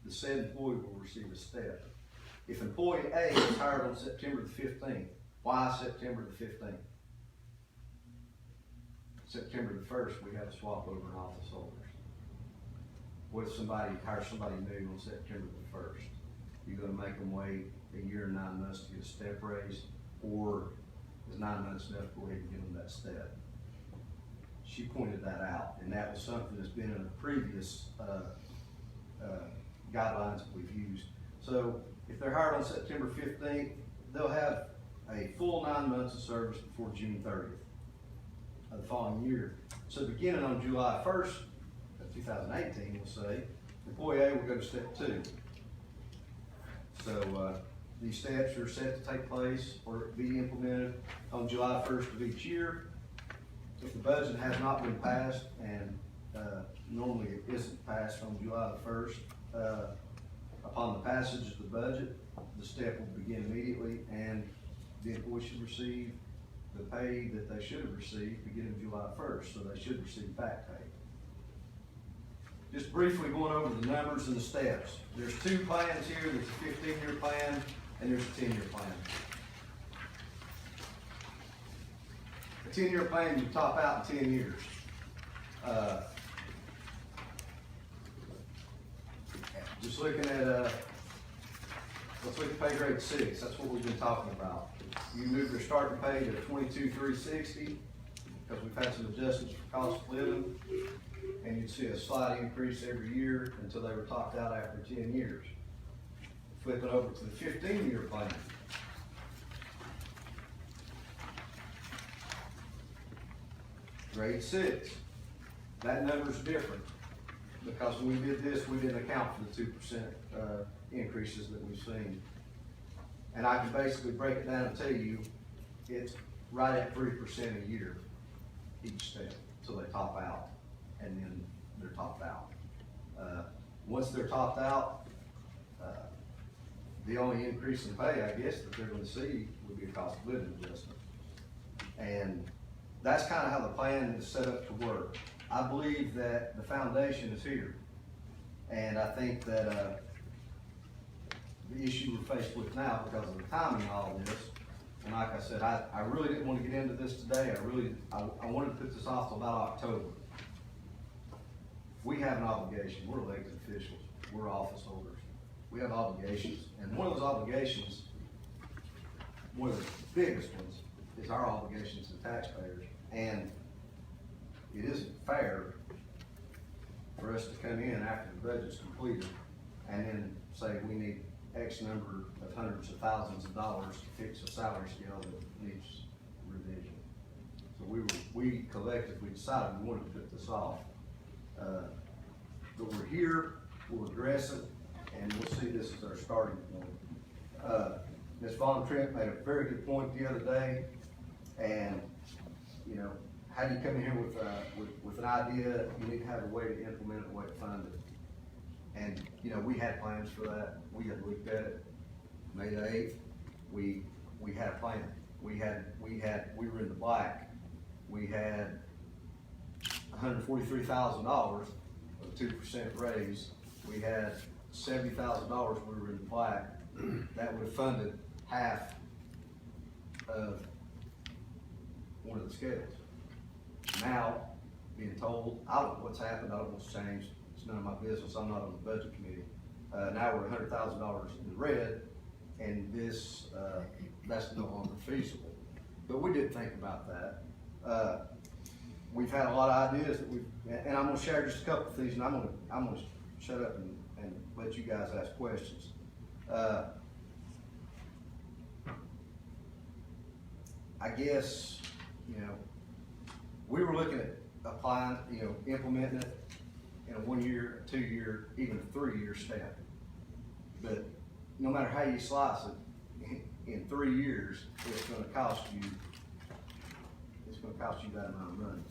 Speaker 12: the said employee will receive a step. If employee A is hired on September the 15th, why September the 15th? September the 1st, we have to swap over in office holders. What if somebody hires somebody new on September the 1st? You're gonna make them wait a year and 9 months to get a step raise, or is 9 months enough to go ahead and give them that step? she pointed that out, and that was something that's been in the previous, guidelines that we've used. So if they're hired on September 15th, they'll have a full 9 months of service before June 30th of the following year. So beginning on July 1st of 2018, we'll say, employee A will go to step 2. So these steps are set to take place or be implemented on July 1st of each year. If the budget has not been passed, and normally it isn't passed on July the 1st, upon the passage of the budget, the step will begin immediately, and the employee should receive the pay that they should have received beginning July 1st, so they should receive back pay. Just briefly going over the numbers and the steps. There's 2 plans here. There's a 15-year plan and there's a 10-year plan. A 10-year plan, you top out in 10 years. Just looking at, let's look at pay grade 6. That's what we've been talking about. You move your starting pay to $22,360 because we've had some adjustments for cost of living, and you'd see a slight increase every year until they were topped out after 10 years. Flip it over to the 15-year plan. Grade 6. That number's different because when we did this, we didn't account for the 2% increases that we've seen. And I can basically break it down and tell you it's right at 3% a year each step until they top out, and then they're topped out. Once they're topped out, the only increase in pay, I guess, that they're going to see would be a cost of living adjustment. And that's kind of how the plan is set up to work. I believe that the foundation is here. And I think that the issue we're faced with now, because of the timing of all this, and like I said, I really didn't want to get into this today. I wanted to put this off till about October. We have an obligation. We're elected officials. We're office holders. We have obligations. And one of those obligations, one of the biggest ones, is our obligations to taxpayers. And it isn't fair for us to come in after the budget's completed and then say we need X number of hundreds of thousands of dollars to fix a salary scale that needs revision. So we collectively decided we wanted to put this off. But we're here, we'll address it, and we'll see this as our starting point. Ms. Von Trent made a very good point the other day, and you know, how do you come in here with an idea? You need to have a way to implement it, a way to fund it. And you know, we had plans for that. We had looked at it. May the 8th, we had a plan. We were in the black. We had $143,000 of a 2% raise. We had $70,000 we were in the black. That would have funded half of one of the scales. Now, being told, I don't know what's happened, I don't know what's changed, it's none of my business, I'm not on the budget committee. Now we're $100,000 in the red, and this, that's no longer feasible. But we did think about that. We've had a lot of ideas that and I'm gonna share just a couple of things, and I'm gonna shut up and let you guys ask questions. I guess, you know, we were looking at applying, you know, implementing it in a 1 year, 2 year, even a 3 year step. But no matter how you slice it, in 3 years, it's gonna cost you that amount of money.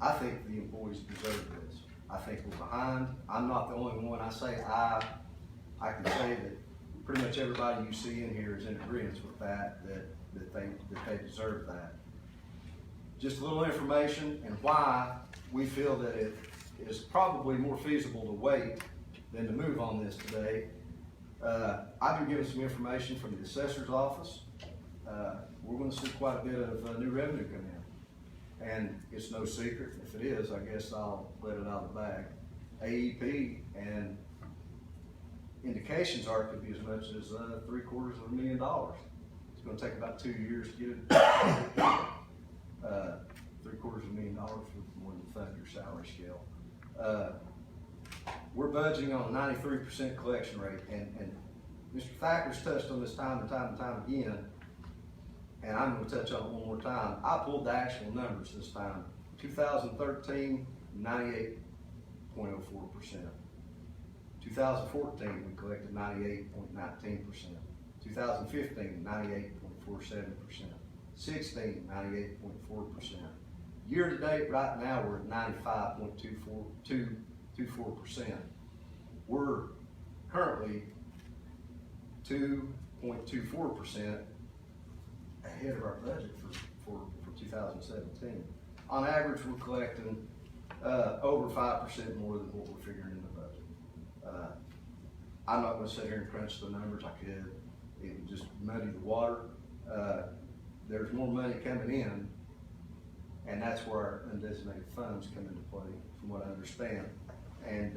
Speaker 12: I think the employees deserve this. I think we're behind. I'm not the only one. I can say that pretty much everybody you see in here is in agreement with that they deserve that. Just a little information and why we feel that it is probably more feasible to wait than to move on this today. I've been given some information from the assessor's office. We're going to see quite a bit of new revenue come in. And it's no secret. If it is, I guess I'll let it out of the bag. AEP and indications are it could be as much as $750,000. It's going to take about 2 years to get it. $750,000 with more than fund your salary scale. We're budgeting on a 93% collection rate, and Mr. Thacker's touched on this time and time and time again, and I'm gonna touch on it one more time. I pulled the actual numbers this time. 2013, 98.04%. 2014, we collected 98.19%. 2015, 98.47%. 16, 98.4%. Year to date, right now, we're at 95.24%. We're currently 2.24% ahead of our budget for 2017. On average, we're collecting over 5% more than what we're figuring in the budget. I'm not gonna sit here and crunch the numbers. I could. It would just muddy the water. There's more money coming in, and that's where our undesignated funds come into play, from what I understand. And,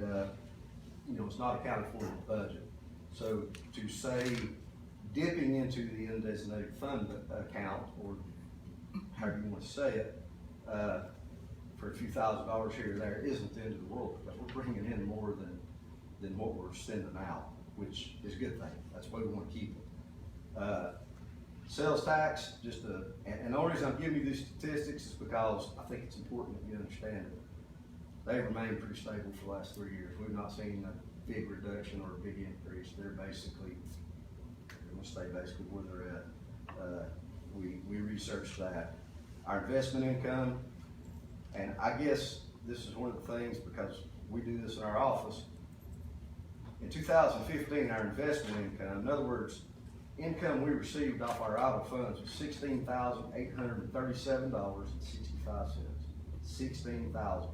Speaker 12: you know, it's not accounted for in the budget. So to say dipping into the undesignated fund account, or however you want to say it, for a few $1,000s here or there isn't the end of the world, because we're bringing in more than what we're sending out, which is a good thing. That's why we want to keep it. Sales tax, and the only reason I'm giving you these statistics is because I think it's important that you understand it. They've remained pretty stable for the last 3 years. We've not seen a big reduction or a big increase. They're going to stay basically where they're at. We researched that. Our investment income, and I guess this is one of the things, because we do this in our office. In 2015, our investment income, in other words, income we received off our idle funds was $16,837.65. 16,000.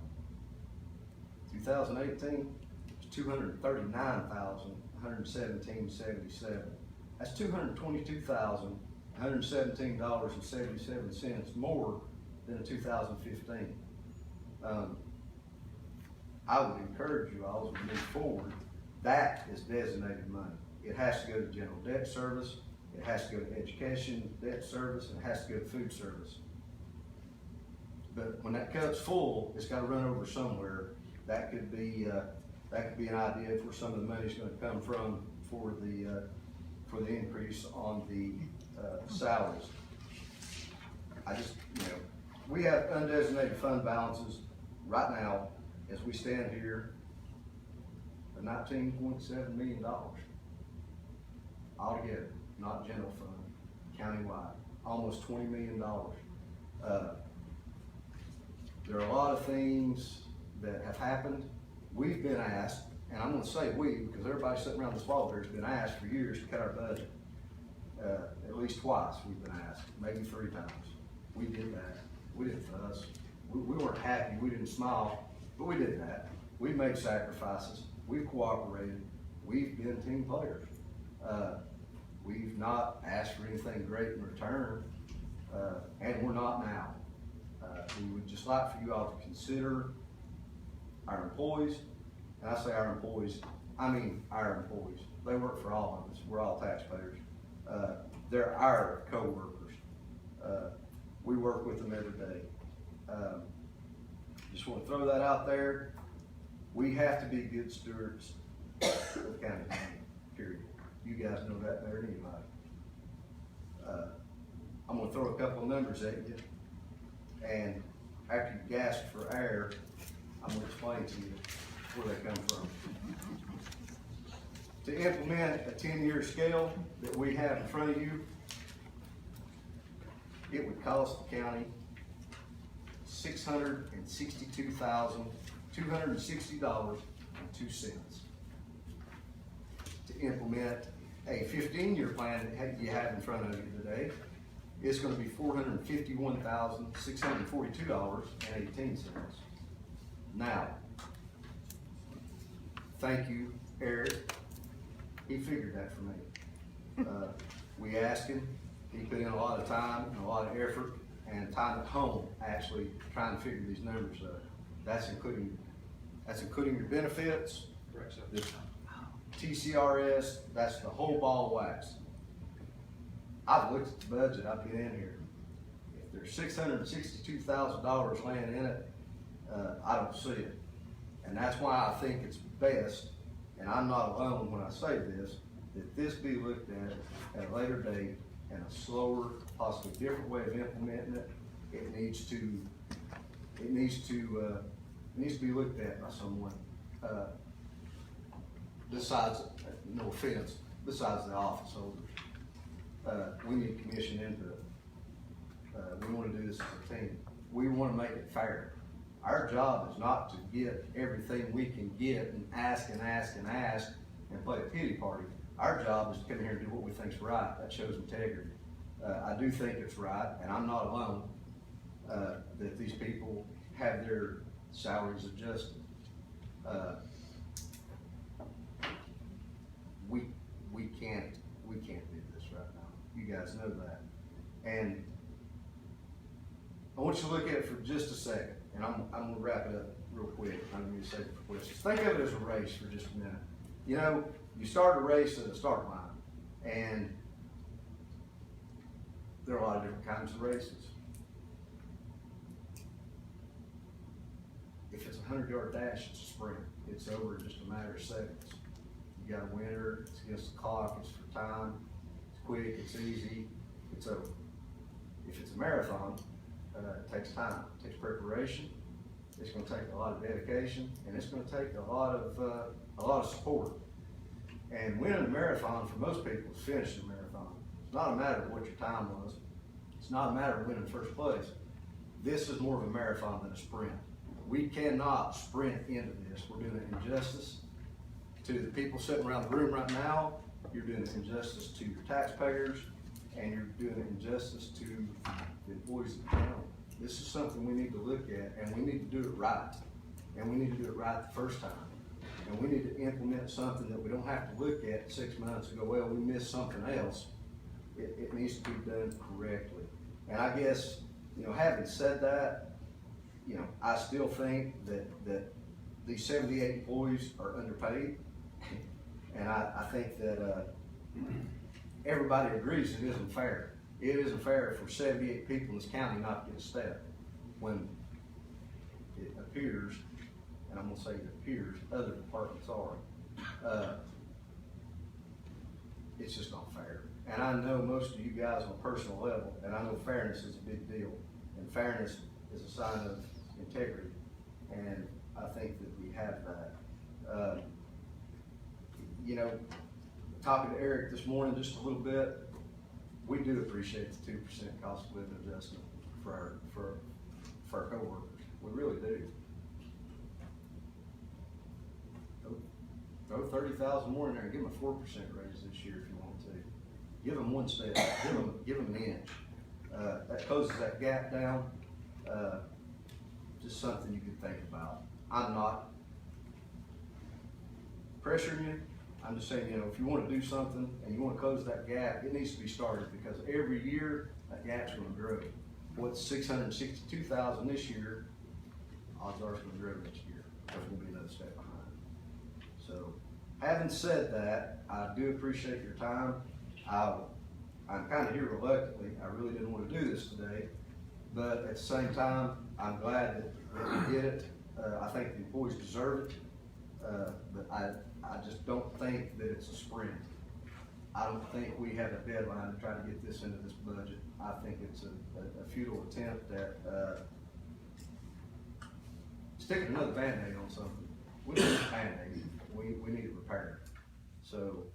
Speaker 12: 2018 was $239,117.77. That's $222,117.77 more than in 2015. I would encourage you all as we move forward. That is designated money. It has to go to general debt service, it has to go to education debt service, and it has to go to food service. But when that cup's full, it's got to run over somewhere. That could be an idea of where some of the money's going to come from for the increase on the salaries. We have undesignated fund balances right now, as we stand here, of $19.7 million. Altogether, not general fund, countywide, almost $20 million. There are a lot of things that have happened. We've been asked, and I'm gonna say we, because everybody sitting around this ball here has been asked for years to cut our budget. At least twice we've been asked, maybe 3 times. We did that. We didn't fuss. We weren't happy, we didn't smile, but we did that. We made sacrifices, we've cooperated, we've been team players. We've not asked for anything great in return, and we're not now. We would just like for you all to consider our employees, and I say our employees, I mean our employees. They work for all of us. We're all taxpayers. They're our co-workers. We work with them every day. Just want to throw that out there. We have to be good stewards of the county money, period. You guys know that better than anybody. I'm going to throw a couple of numbers at you, and after you gasp for air, I'm going to explain to you where they come from. To implement a 10-year scale that we have in front of you, it would cost the county $662,260.02. To implement a 15-year plan that you have in front of you today, it's going to be $451,642.18. Now, thank you, Eric. He figured that for me. We asked him. He put in a lot of time and a lot of effort and time at home actually trying to figure these numbers out. That's including your benefits.
Speaker 9: Correct, sir.
Speaker 12: The TCRS, that's the whole ball of wax. I've looked at the budget, I've been in here. if there's $662,000 laying in it, I don't see it. And that's why I think it's best, and I'm not alone when I say this, that this be looked at a later date and a slower, possibly different way of implementing it. It needs to be looked at by someone, besides, no offense, besides the office holders. We need commission input. We wanna do this as a team. We wanna make it fair. Our job is not to get everything we can get and ask and ask and ask and play a pity party. Our job is to come here and do what we think's right. That shows integrity. I do think it's right, and I'm not alone, that these people have their salaries adjusted. We can't do this right now. You guys know that. And I want you to look at it for just a second, and I'm gonna wrap it up real quick. I'm gonna save it for questions. Think of it as a race for just a minute. You know, you start a race at a start line, and there are a lot of different kinds of races. If it's a 100-yard dash, it's a sprint. It's over in just a matter of seconds. You got a winner, it's against the clock, it's for time, it's quick, it's easy, it's over. If it's a marathon, it takes time, it takes preparation, it's gonna take a lot of dedication, and it's gonna take a lot of support. And winning a marathon for most people is finishing a marathon. It's not a matter of what your time was. It's not a matter of winning first place. This is more of a marathon than a sprint. We cannot sprint into this. We're doing an injustice to the people sitting around the room right now. You're doing an injustice to your taxpayers, and you're doing an injustice to the employees of the county. This is something we need to look at, and we need to do it right. And we need to do it right the first time. And we need to implement something that we don't have to look at 6 months and go, well, we missed something else. It needs to be done correctly. And I guess, you know, having said that, you know, I still think that these 78 employees are underpaid. And I think that everybody agrees it isn't fair. It isn't fair for 78 people in this county not to get a step when it appears, and I'm gonna say it appears, other departments are. It's just not fair. And I know most of you guys on a personal level, and I know fairness is a big deal. And fairness is a sign of integrity. And I think that we have that. You know, talking to Eric this morning just a little bit, we do appreciate the 2% cost of living adjustment for our coworkers. We really do. Throw 30,000 more in there and give them a 4% raise this year if you want to. Give them one step. Give them an inch. That closes that gap down. Just something you could think about. I'm not pressuring you. I'm just saying, you know, if you want to do something and you want to close that gap, it needs to be started, because every year that gap's going to grow. What's 662,000 this year, odds are it's going to grow next year. There's going to be another step behind. So, having said that, I do appreciate your time. I'm kind of here reluctantly. I really didn't want to do this today, but at the same time, I'm glad that we did it. I think the employees deserve it, but I just don't think that it's a sprint. I don't think we have a deadline to try to get this into this budget. I think it's a futile attempt at sticking another Band-Aid on something. We don't need a Band-Aid. We need it repaired. So,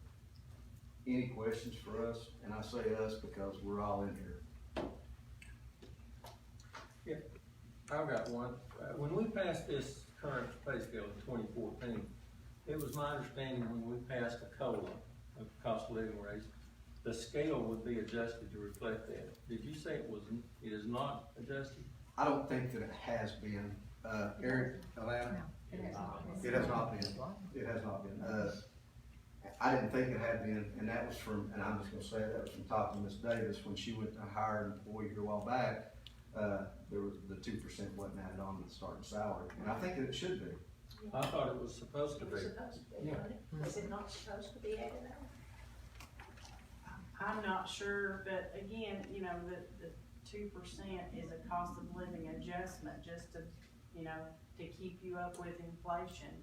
Speaker 12: any questions for us? And I say us because we're all in here.
Speaker 10: Yeah, I've got one. When we passed this current pay scale in 2014, it was my understanding when we passed a COLA, a cost of living raise, the scale would be adjusted to reflect that. Did you say it is not adjusted?
Speaker 12: I don't think that it has been. Eric, Alana? It has not been. It has not been. I didn't think it had been, and that was from, and I'm just gonna say that was from talking to Ms. Davis when she went to hire an employee here a while back. There was the 2% wasn't added on to the starting salary, and I think that it should be.
Speaker 10: I thought it was supposed to be.
Speaker 4: It was supposed to be, wasn't it? Is it not supposed to be added on? I'm not sure, but again, you know, the
Speaker 13: 2% is a cost of living adjustment, just to, you know, to keep you up with inflation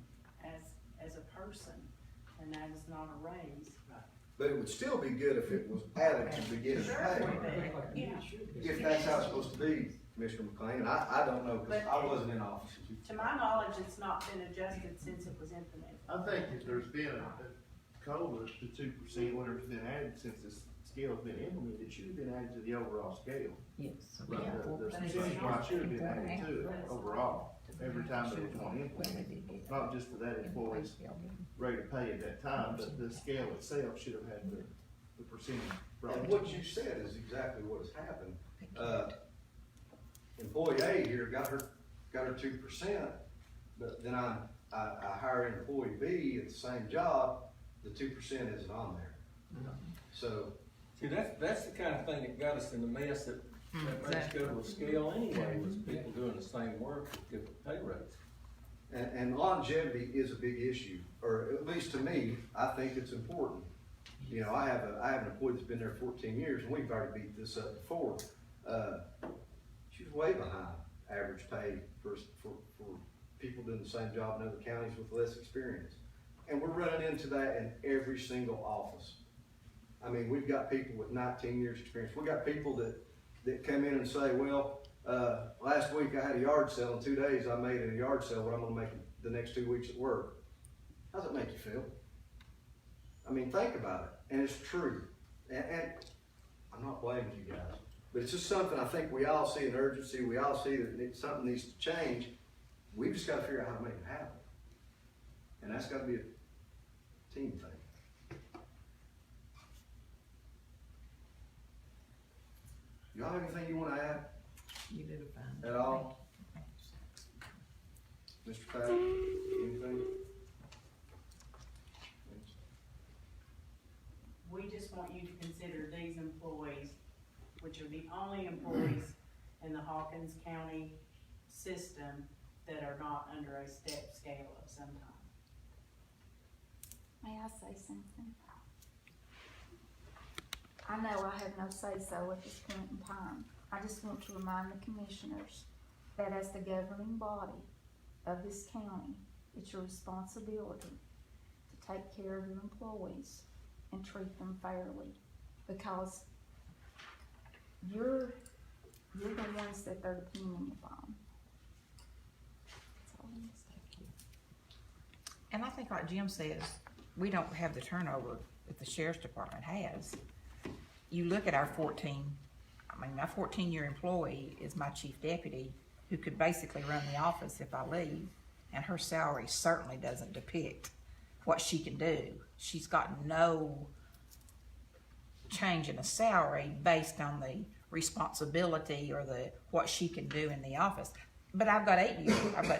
Speaker 13: as a person, and that is not a raise.
Speaker 12: But it would still be good if it was added to beginning pay.
Speaker 13: Yeah.
Speaker 12: If that's how it's supposed to be, Commissioner McLean, and I don't know, cause I wasn't in office.
Speaker 13: To my knowledge, it's not been adjusted since it was implemented.
Speaker 5: I think if there's been a COLA to 2%, whatever's been added since this scale's been implemented, it should have been added to the overall scale.
Speaker 1: Yes.
Speaker 5: The percentage wise should have been added to it overall, every time there was one implemented. Not just to that employee's rate of pay at that time, but the scale itself should have had the percentage brought.
Speaker 12: And what you said is exactly what has happened. Employee A here got her 2%, but then I hire an employee B at the same job, the 2% isn't on there. So.
Speaker 10: See, that's the kind of thing that got us in the mess that made us go to a scale anyway, was people doing the same work with different pay rates.
Speaker 12: And longevity is a big issue, or at least to me, I think it's important. You know, I have an employee that's been there 14 years, and we've already beat this up before. She's way behind average pay for people doing the same job in other counties with less experience. And we're running into that in every single office. I mean, we've got people with 19 years experience. We've got people that come in and say, well, last week I had a yard sale. In 2 days I made a yard sale, what I'm gonna make the next 2 weeks at work. How's it make you feel? I mean, think about it, and it's true. And I'm not blaming you guys, but it's just something I think we all see an urgency. We all see that something needs to change. We've just got to figure out how to make it happen. And that's got to be a team thing. Y'all have anything you want to add?
Speaker 1: You did a fine.
Speaker 12: At all? Mr. Pat, anything?
Speaker 13: We just want you to consider these employees, which are the only employees in the Hawkins County system that are not under a step scale of some kind.
Speaker 14: May I say something? I know I have no say-so at this point in time. I just want to remind the commissioners that as the governing body of this county, it's your responsibility to take care of your employees and treat them fairly, because you're the ones that they're depending upon. That's all I'm saying.
Speaker 1: And I think like Jim says, we don't have the turnover that the sheriff's department has. You look at our my 14-year employee is my chief deputy, who could basically run the office if I leave, and her salary certainly doesn't depict what she can do. She's got no change in a salary based on the responsibility or what she can do in the office. But I've got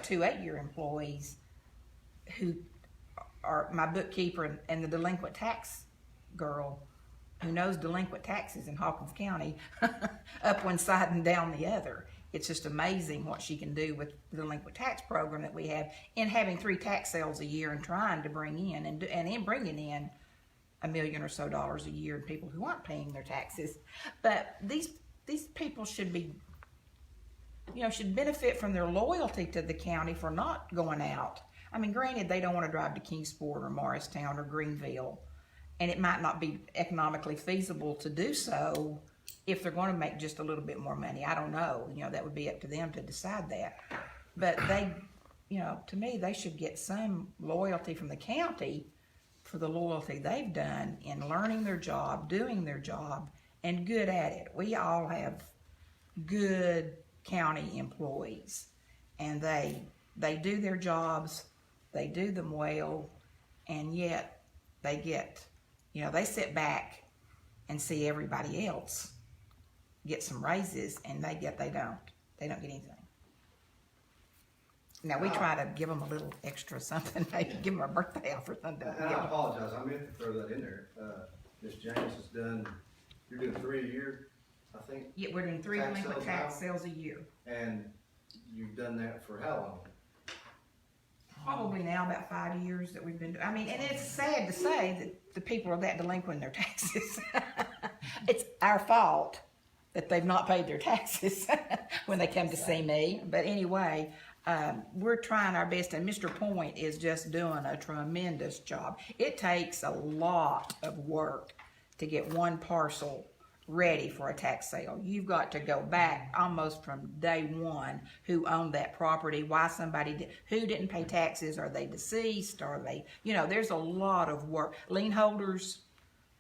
Speaker 1: two 8-year employees who are my bookkeeper and the delinquent tax girl who knows delinquent taxes in Hawkins County up one side and down the other. It's just amazing what she can do with the delinquent tax program that we have, in having 3 tax sales a year and trying to bring in and in bringing in $1 million or so a year in people who aren't paying their taxes. But these people should be, should benefit from their loyalty to the county for not going out. I mean, granted, they don't want to drive to Kingsport or Morristown or Greenville, and it might not be economically feasible to do so if they're going to make just a little bit more money. I don't know. That would be up to them to decide that. But they, to me, they should get some loyalty from the county for the loyalty they've done in learning their job, doing their job, and good at it. We all have good county employees, and they do their jobs, they do them well, and yet they get, they sit back and see everybody else get some raises, and they don't get anything. Now, we try to give them a little extra something, maybe give them a birthday off or something.
Speaker 12: And I apologize, I meant to throw that in there. Ms. James has done, you're doing 3 a year, I think?
Speaker 1: Yeah, we're doing 3 delinquent tax sales a year.
Speaker 12: And you've done that for how long?
Speaker 1: Probably now about 5 years that we've been, and it's sad to say that the people are that delinquent in their taxes. It's our fault that they've not paid their taxes when they come to see me. But anyway, we're trying our best, and Mr. Point is just doing a tremendous job. It takes a lot of work to get one parcel ready for a tax sale. You've got to go back almost from day one, who owned that property, why somebody did, who didn't pay taxes, are they deceased, are they, there's a lot of work. Lien holders,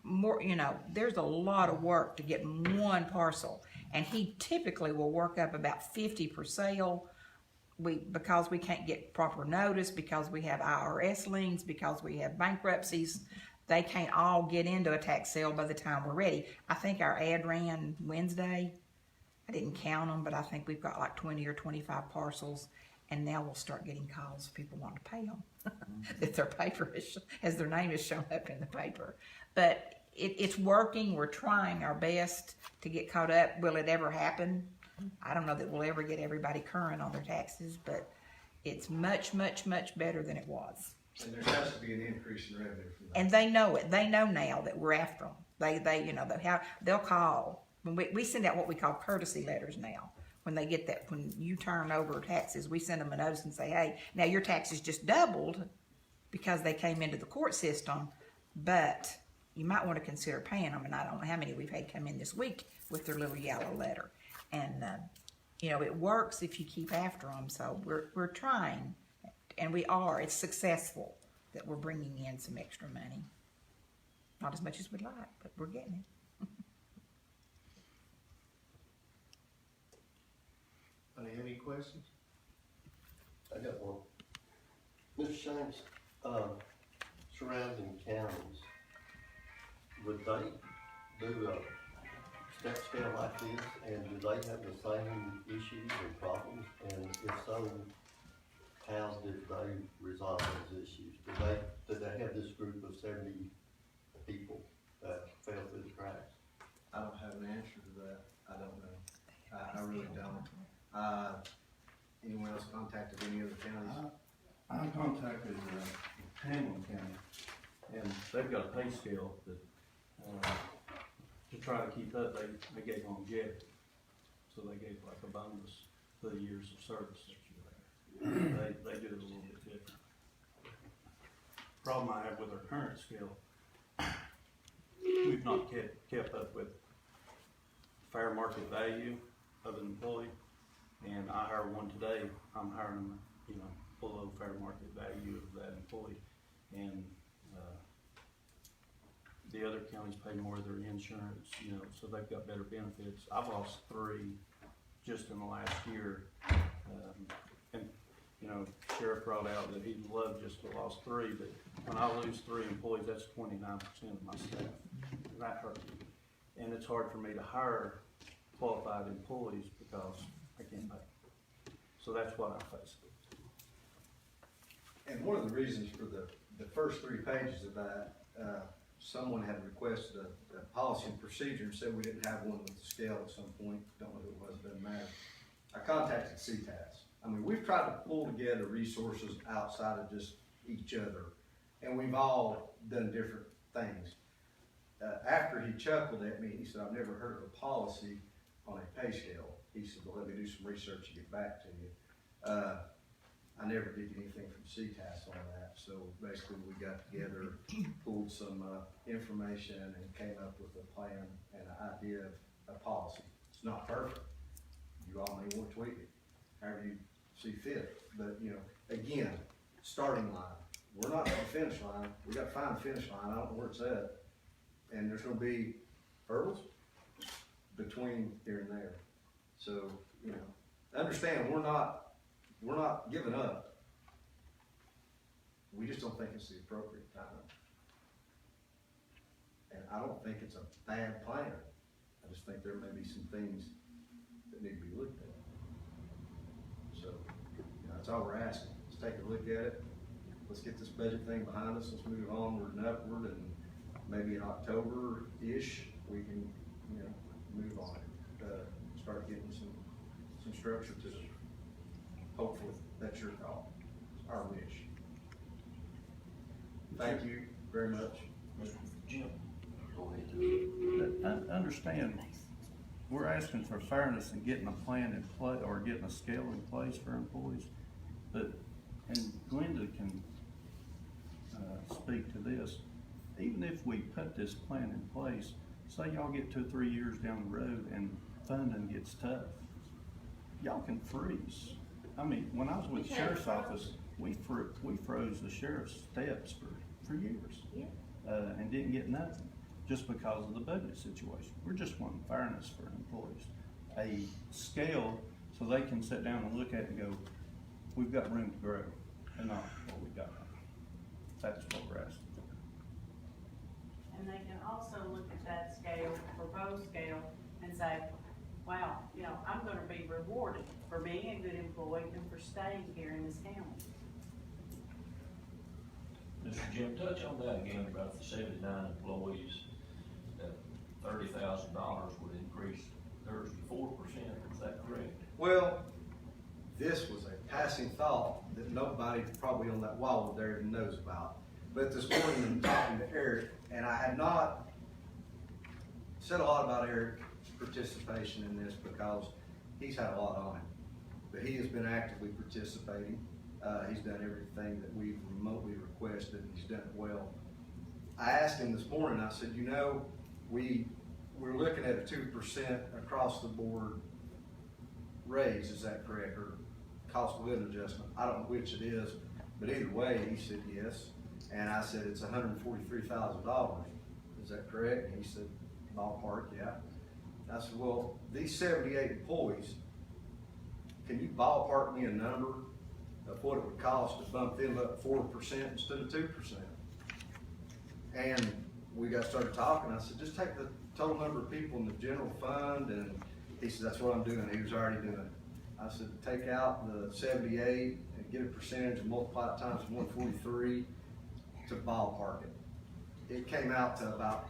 Speaker 1: more, there's a lot of work to get one parcel, and he typically will work up about 50 per sale. Because we can't get proper notice, because we have IRS liens, because we have bankruptcies, they can't all get into a tax sale by the time we're ready. I think our ad ran Wednesday. I didn't count them, but I think we've got like 20 or 25 parcels, and now we'll start getting calls if people want to pay them. That their paper as their name is shown up in the paper. But it's working. We're trying our best to get caught up. Will it ever happen? I don't know that we'll ever get everybody current on their taxes, but it's much, much, much better than it was.
Speaker 12: And there has to be an increase in revenue from that.
Speaker 1: And they know it. They know now that we're after them. They'll call. When we send out what we call courtesy letters now. When they get that, when you turn over taxes, we send them a notice and say, hey, now your taxes just doubled because they came into the court system, but you might want to consider paying them. And I don't know how many we've had come in this week with their little yellow letter. And, it works if you keep after them. So we're trying, and we are. It's successful that we're bringing in some extra money. Not as much as we'd like, but we're getting it.
Speaker 5: Any questions?
Speaker 15: I got one. Mr. Shanks, surrounding counties, would they do a step scale like this, and do they have the same issues and problems? And if so, how did they resolve those issues? Did they have this group of 70 people that fell through the cracks?
Speaker 12: I don't have an answer to that. I don't know. I really don't. Anyone else contacted any other counties?
Speaker 6: I contacted Hamlin County, and they've got a pay scale that, to try to keep up, they gave longevity. So they gave like a bonus for the years of service that you have. They do it a little bit different. Problem I have with our current scale, we've not kept up with fair market value of an employee. And I hire one today, I'm hiring them, below fair market value of that employee. And the other counties pay more of their insurance, so they've got better benefits. I've lost 3 just in the last year. And Sheriff brought out that he'd love just to lost 3, but when I lose 3 employees, that's 29% of my staff. And that hurt me. And it's hard for me to hire qualified employees because I can't pay. So that's what I face.
Speaker 12: And one of the reasons for the first 3 pages of that, someone had requested a policy and procedure and said we didn't have one with the scale at some point. Don't know who it was, doesn't matter. I contacted CTAS. I mean, we've tried to pull together resources outside of just each other, and we've all done different things. After he chuckled at me, he said, I've never heard of a policy on a pay scale. He said, well, let me do some research and get back to you. I never did get anything from CTAS on that. So basically we got together, pulled some information and came up with a plan and an idea of a policy. It's not perfect. You all may want to tweak it, however you see fit. But again, starting line. We're not at the finish line. We got to find the finish line. I don't know where it's at. And there's going to be hurdles between here and there. So, understand we're not giving up. We just don't think it's the appropriate time. And I don't think it's a bad plan. I just think there may be some things that need to be looked at. So, that's all we're asking. Let's take a look at it. Let's get this budget thing behind us. Let's move onward and upward, and maybe in October-ish, we can, move on it. Start getting some structure to it. Hopefully, that's your call. It's our wish. Thank you very much.
Speaker 6: Jim, I understand we're asking for fairness and getting a plan in play, or getting a scale in place for employees. But, and Glenda can, speak to this, even if we put this plan in place, say y'all get 2 or 3 years down the road and funding gets tough, y'all can freeze. I mean, when I was with the sheriff's office, we froze the sheriff's steps for years.
Speaker 4: Yeah.
Speaker 6: And didn't get nothing, just because of the budget situation. We're just wanting fairness for employees. A scale, so they can sit down and look at it and go, we've got room to grow, and not what we got. That's what we're asking.
Speaker 13: And they can also look at that scale, proposed scale, and say, wow, you know, I'm gonna be rewarded for being a good employee and for staying here in this county.
Speaker 16: Mr. Jim, touch on that again about the 79 employees, that $30,000 would increase theirs to 4%, is that correct?
Speaker 12: Well, this was a passing thought that nobody probably on that wall there even knows about. But this morning I'm talking to Eric, and I had not said a lot about Eric's participation in this because he's had a lot on him. But he has been actively participating. He's done everything that we've remotely requested, and he's done it well. I asked him this morning, I said, you know, we're looking at a 2% across the board raise, is that correct, or cost of living adjustment? I don't know which it is, but either way, he said yes. And I said, it's $143,000, is that correct? And he said, ballpark, yeah. I said, well, these 78 employees, can you ballpark me a number of what it would cost to bump them up 4% instead of 2%? And we got started talking. I said, just take the total number of people in the general fund, and he said, that's what I'm doing. He was already doing it. I said, take out the 78 and get a percentage and multiply it times 143 to ballpark it. It came out to about,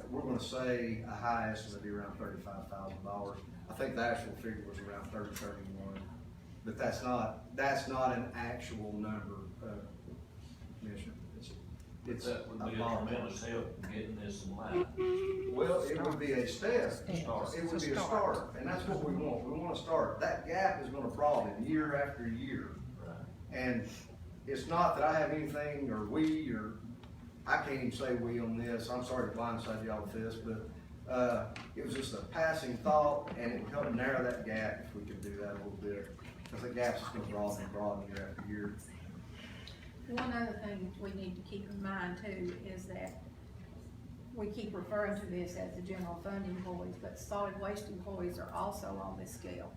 Speaker 12: we're gonna say a high estimate would be around $35,000. I think the actual figure was around 30, 31. But that's not an actual number, Commissioner. It's
Speaker 16: That would be a
Speaker 12: ballpark.
Speaker 16: tremendous help in getting this in line.
Speaker 12: Well, it would be a step.
Speaker 1: Start.
Speaker 12: It would be a start, and that's what we want. We want to start. That gap is gonna broaden year after year.
Speaker 16: Right.
Speaker 12: And it's not that I have anything, or we, or I can't even say we on this. I'm sorry to blindside y'all with this, but it was just a passing thought, and it would help narrow that gap if we could do that a little bit. Because the gap's just gonna broaden and broaden year after year.
Speaker 11: One other thing we need to keep in mind too is that we keep referring to this as the general fund employees, but solid waste employees are also on this scale.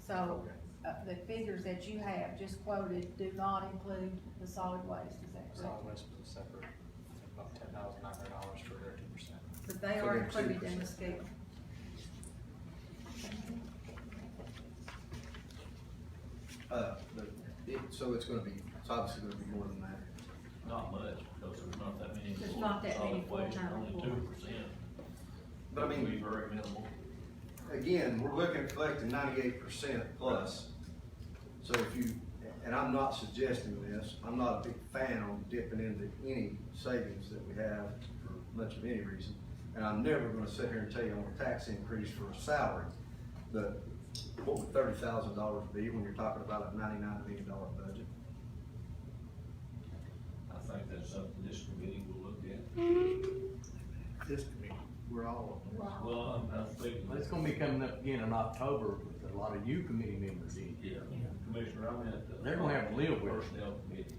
Speaker 11: So, the figures that you have just quoted do not include the solid waste, is that correct?
Speaker 9: Solid waste was a separate, about $10,900 for their 2%.
Speaker 11: But they
Speaker 12: So
Speaker 11: are
Speaker 12: they're
Speaker 11: included
Speaker 12: 2%.
Speaker 11: in the scale.
Speaker 12: So it's obviously gonna be more than that.
Speaker 16: Not much, because there's not that many.
Speaker 11: There's not that many
Speaker 16: solid waste,
Speaker 11: full-time
Speaker 16: only
Speaker 11: employees.
Speaker 16: 2%.
Speaker 12: But I mean,
Speaker 16: Would be very minimal.
Speaker 12: again, we're looking at collecting 98% plus. So if you, and I'm not suggesting this, I'm not a big fan on dipping into any savings that we have for much of any reason. And I'm never gonna sit here and tell you on a tax increase for a salary, but what would $30,000 be when you're talking about a $99 million budget?
Speaker 16: I think that's something this committee will look at.
Speaker 7: This committee, we're all on this.
Speaker 16: Well, I'm thinking.
Speaker 10: It's gonna be coming up again in October with a lot of you committee members in.
Speaker 16: Yeah, Commissioner, I'm at the.
Speaker 10: They're gonna have to live with it.
Speaker 16: Personnel committee.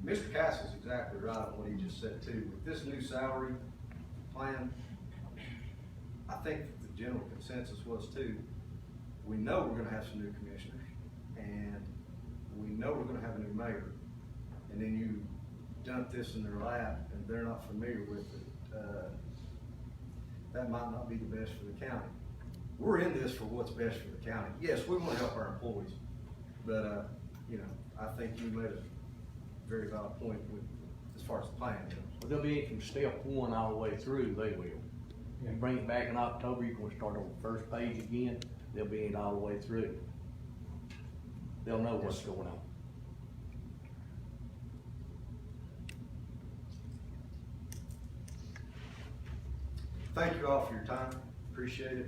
Speaker 12: Mr. Castle's exactly right on what he just said too. With this new salary plan, I think the general consensus was too, we know we're gonna have some new commissioners, and we know we're gonna have a new mayor. And then you dump this in their lap and they're not familiar with it, that might not be the best for the county. We're in this for what's best for the county. Yes, we wanna help our employees, but, you know, I think you made a very valid point with, as far as the plan goes.
Speaker 10: Well, they'll be in from step one all the way through, they will. And bring it back in October, you're gonna start on the first page again, they'll be in all the way through. They'll know what's going on.
Speaker 12: thank you all for your time, appreciate it.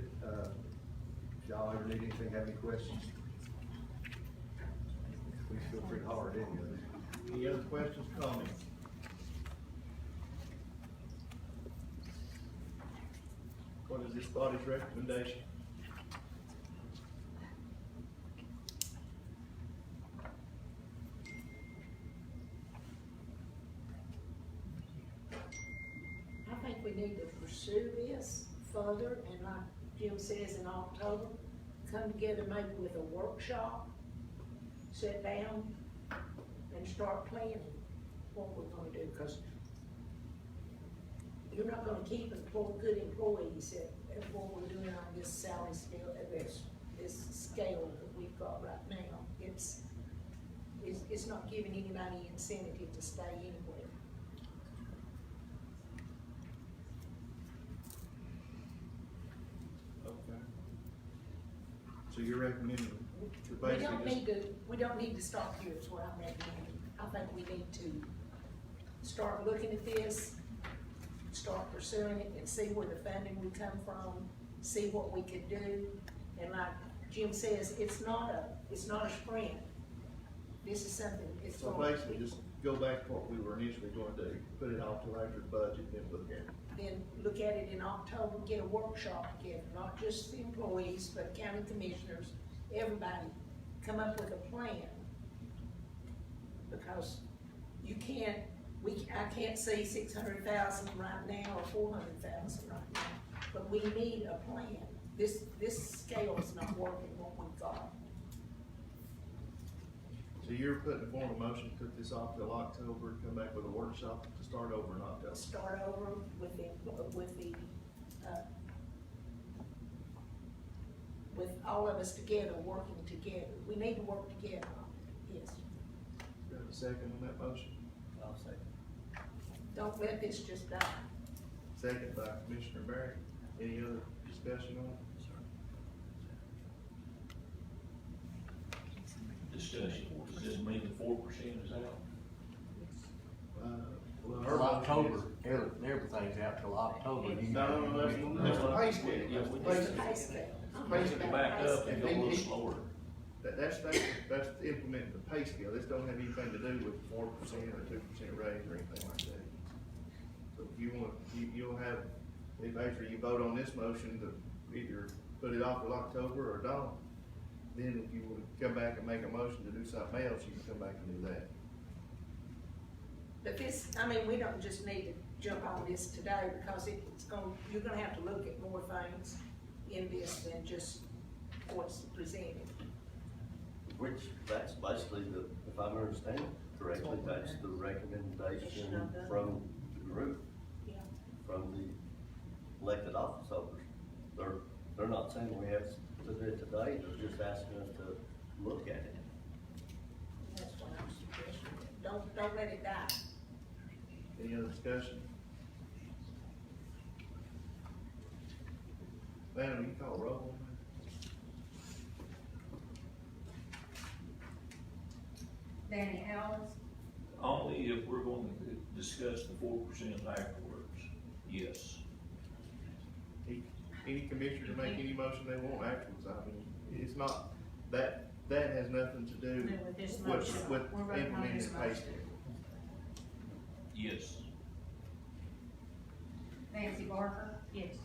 Speaker 12: If y'all ever need anything, have any questions, please feel free to holler at any of them.
Speaker 5: Any other questions, comments? What is this body's recommendation?
Speaker 4: I think we need to pursue this further, and like Jim says, in October, come together maybe with a workshop, sit down and start planning what we're gonna do, because you're not gonna keep good employees at what we're doing on this salary scale, this scale that we've got right now. It's not giving anybody incentive to stay anywhere.
Speaker 5: Okay. So you're recommending to basically
Speaker 4: We don't need to stop here is what I'm recommending. I think we need to start looking at this, start pursuing it, and see where the funding would come from, see what we could do. And like Jim says, it's not a sprint. This is something, it's.
Speaker 5: So basically, just go back to what we were initially going to do, put it off till after the budget, then look at it.
Speaker 4: Then look at it in October, get a workshop together, not just the employees, but county commissioners, everybody, come up with a plan. Because you can't, I can't see 600,000 right now or 400,000 right now, but we need a plan. This scale is not working what we've got.
Speaker 5: So you're putting a form of motion to put this off till October, come back with a workshop to start over in October?
Speaker 4: Start over with all of us together, working together. We need to work together on it, yes.
Speaker 5: Got a second on that motion?
Speaker 15: I'll say.
Speaker 4: Don't let this just die.
Speaker 5: Second by Commissioner Barrett. Any other discussion on it?
Speaker 16: Discussion, does this mean the 4% is out?
Speaker 5: Well,
Speaker 17: Till October, everything's out till October.
Speaker 5: No, that's the pay scale.
Speaker 16: Yeah, we
Speaker 5: Pay
Speaker 16: just-
Speaker 5: scale.
Speaker 4: Pay scale.
Speaker 5: Pay scale.
Speaker 16: Back up and go a little slower.
Speaker 5: That's implementing the pay scale. This don't have anything to do with 4% or 2% raise or anything like that. So if you want, you'll have, if after you vote on this motion to either put it off till October or don't, then if you want to come back and make a motion to do something else, you can come back and do that.
Speaker 4: But this, we don't just need to jump on this today, because you're gonna have to look at more things in this than just what's presented.
Speaker 15: Which, that's basically if I'm understanding correctly, that's the recommendation from the group,
Speaker 4: Yeah.
Speaker 15: from the elected office holders. They're not saying we have to do it today, they're just asking us to look at it.
Speaker 4: That's what I'm suggesting. Don't let it die.
Speaker 5: Any other discussion? Madam, you call a roll on
Speaker 11: Danny Allen,
Speaker 16: Only if we're going to discuss the 4% afterwards, yes.
Speaker 5: that? Any commissioner to make any motion they want afterwards, it's not, that has nothing to do
Speaker 13: With this
Speaker 5: with
Speaker 13: motion.
Speaker 4: We're voting on
Speaker 5: implementing
Speaker 4: this
Speaker 5: the pay
Speaker 4: motion.
Speaker 5: scale.
Speaker 16: Yes.
Speaker 11: Nancy Barker,
Speaker 13: Yes.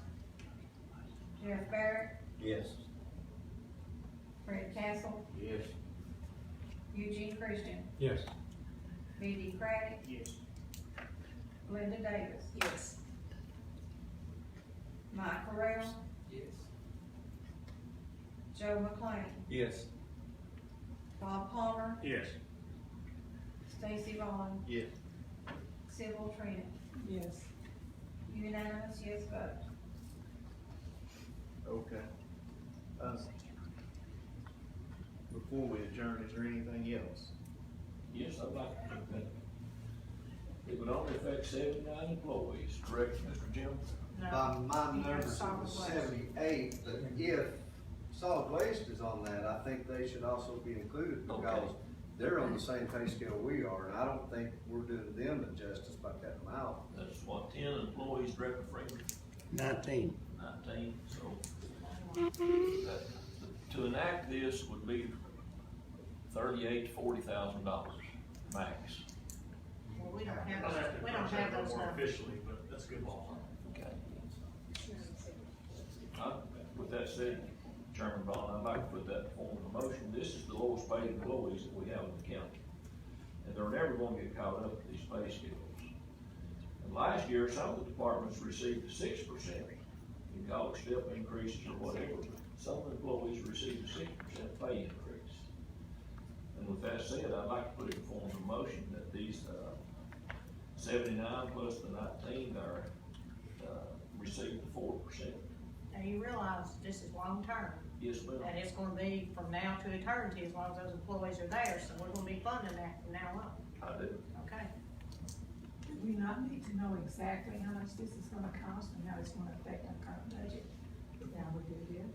Speaker 11: Jeff Barrett,
Speaker 15: Yes.
Speaker 11: Fred Castle,
Speaker 17: Yes.
Speaker 11: Eugene Christian,
Speaker 17: Yes.
Speaker 11: B.D. Craddock,
Speaker 8: Yes.
Speaker 11: Linda Davis,
Speaker 4: Yes.
Speaker 11: Mike Corral,
Speaker 17: Yes.
Speaker 11: Joe McLean,
Speaker 17: Yes.
Speaker 11: Bob Palmer,
Speaker 17: Yes.
Speaker 11: Stacy Vaughn,
Speaker 5: Yes.
Speaker 11: Sybil Trent,
Speaker 4: Yes.
Speaker 11: unanimous yes vote.
Speaker 5: Okay. Before we adjourn, is there anything else?
Speaker 16: Yes, I'd like to make that. It would only affect 79 employees, correct, Mr. Jim?
Speaker 12: My
Speaker 4: You have
Speaker 12: numbers was
Speaker 4: solid waste.
Speaker 12: 78, but if solid waste is on that, I think they should also be included, because
Speaker 16: Okay.
Speaker 12: they're on the same pay scale we are, and I don't think we're doing them the justice by cutting them out.
Speaker 16: That's what, 10 employees directly from
Speaker 17: 19.
Speaker 16: So to enact this would be $38,000 to $40,000 max.
Speaker 4: Well, we don't
Speaker 9: I'll
Speaker 4: have
Speaker 9: have
Speaker 4: those,
Speaker 9: to
Speaker 4: we don't have those
Speaker 9: more
Speaker 4: numbers.
Speaker 9: officially, but that's good ballpark.
Speaker 16: Okay. With that said, Chairman Bond, I'd like to put that form of a motion. This is the lowest paid employees that we have in the county. And they're never gonna get caught up with these pay scales. And last year, some of the departments received 6%. You call it step increases or whatever, but some of the employees received a 6% pay increase. And with that said, I'd like to put it in form of a motion that these, 79 plus the 19 are, receive the 4%.
Speaker 4: Now, you realize this is long-term,
Speaker 16: Yes, ma'am.
Speaker 4: and it's gonna be from now to eternity as long as those employees are there, so we're gonna be funding that from now on,
Speaker 16: I do.
Speaker 4: okay?
Speaker 11: Do we not need to know exactly how much this is gonna cost and how it's gonna affect our current budget? Now we do this.